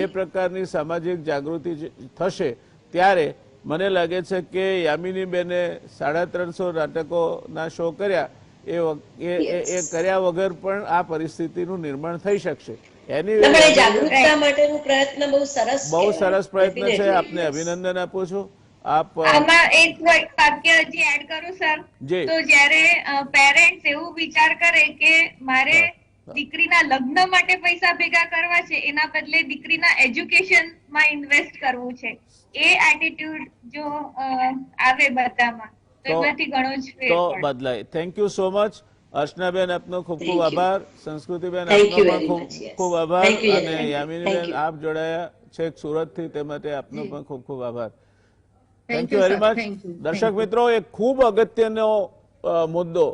A: એ પ્રકારની સામાજિક જાગૃતિ થશે ત્યારે મને લાગે છે કે યામિનીબેને 350 નાટકોના શો કર્યા એ કર્યા વગર પણ આ પરિસ્થિતિનું નિર્માણ થઈ શકશે. એની
B: જાગૃતતા માટેનો પ્રયત્ન બહુ સરસ
A: પ્રયત્ન છે. આપને અભિનંદન આપું છું. આપ
D: આમાં એક વાક્ય હજી એડ કરું સર,
A: જી.
D: તો જ્યારે પેરેન્ટ્સ એવું વિચાર કરે કે મારે દીકરીના લગ્ન માટે પૈસા ભેગા કરવા છે એના બદલે દીકરીના એજ્યુકેશનમાં ઇન્વેસ્ટ કરવું છે, એ એટીટ્યુડ જો આવે બધામાં તો એમાંથી ઘણો જ ફેર
A: તો
D: પડે.
A: બદલાય. Thank you so much. અર્ચનાબેન આપનો ખૂબ ખૂબ
B: Thank you.
A: આભાર. સંસ્કૃતિબેન
B: Thank
A: આપનો
B: you
A: પણ
B: very
A: ખૂબ
B: much, yes.
A: ખૂબ આભાર.
B: Thank you,
A: અને
B: Thank
A: યામિનીબેન
B: you.
A: આપ જોડાયા છેક સુરતથી, તે માટે આપનો પણ ખૂબ ખૂબ આભાર. Thank
C: Thank
A: you
C: you,
A: very
C: sir.
A: Much.
C: Thank you.
A: દર્શક
C: Thank you.
A: મિત્રો, એક ખૂબ અગત્યનો મુદ્દો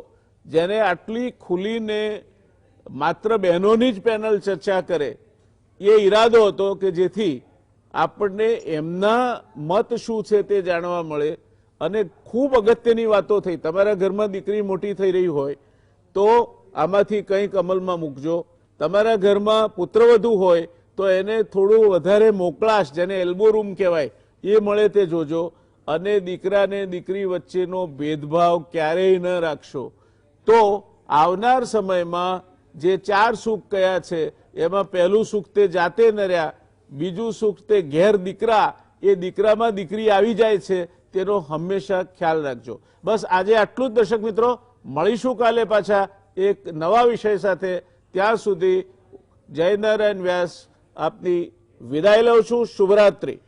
A: જેને આટલી ખુલીને માત્ર બહેનોની જ પેનલ ચર્ચા કરે એ ઈરાદો હતો કે જેથી આપણને એમના મત શું છે તે જાણવા મળે. અને ખૂબ અગત્યની વાતો થઈ. તમારા ઘરમાં દીકરી મોટી થઈ રહી હોય તો આમાંથી કંઈક અમલમાં મૂકજો. તમારા ઘરમાં પુત્રવધુ હોય તો એને થોડું વધારે મોકળાશ, જેને એલ્બો રૂમ કહેવાય, એ મળે તે જોજો. અને દીકરાને દીકરી વચ્ચેનો ભેદભાવ ક્યારેય ન રાખશો. તો આવનાર સમયમાં જે 4 સુખ કયા છે એમાં પહેલું સુખ તે જાતે નર્યા, બીજું સુખ તે ઘેર દીકરા, એ દીકરામાં દીકરી આવી જાય છે તેનો હંમેશા ખ્યાલ રાખજો. બસ આજે આટલું જ દર્શક મિત્રો. મળીશું કાલે પાછા એક નવા વિષય સાથે. ત્યાં સુધી જય નારાયણ વ્યાસ આપની વિદાય લઉં છું. શુભરાત્રી.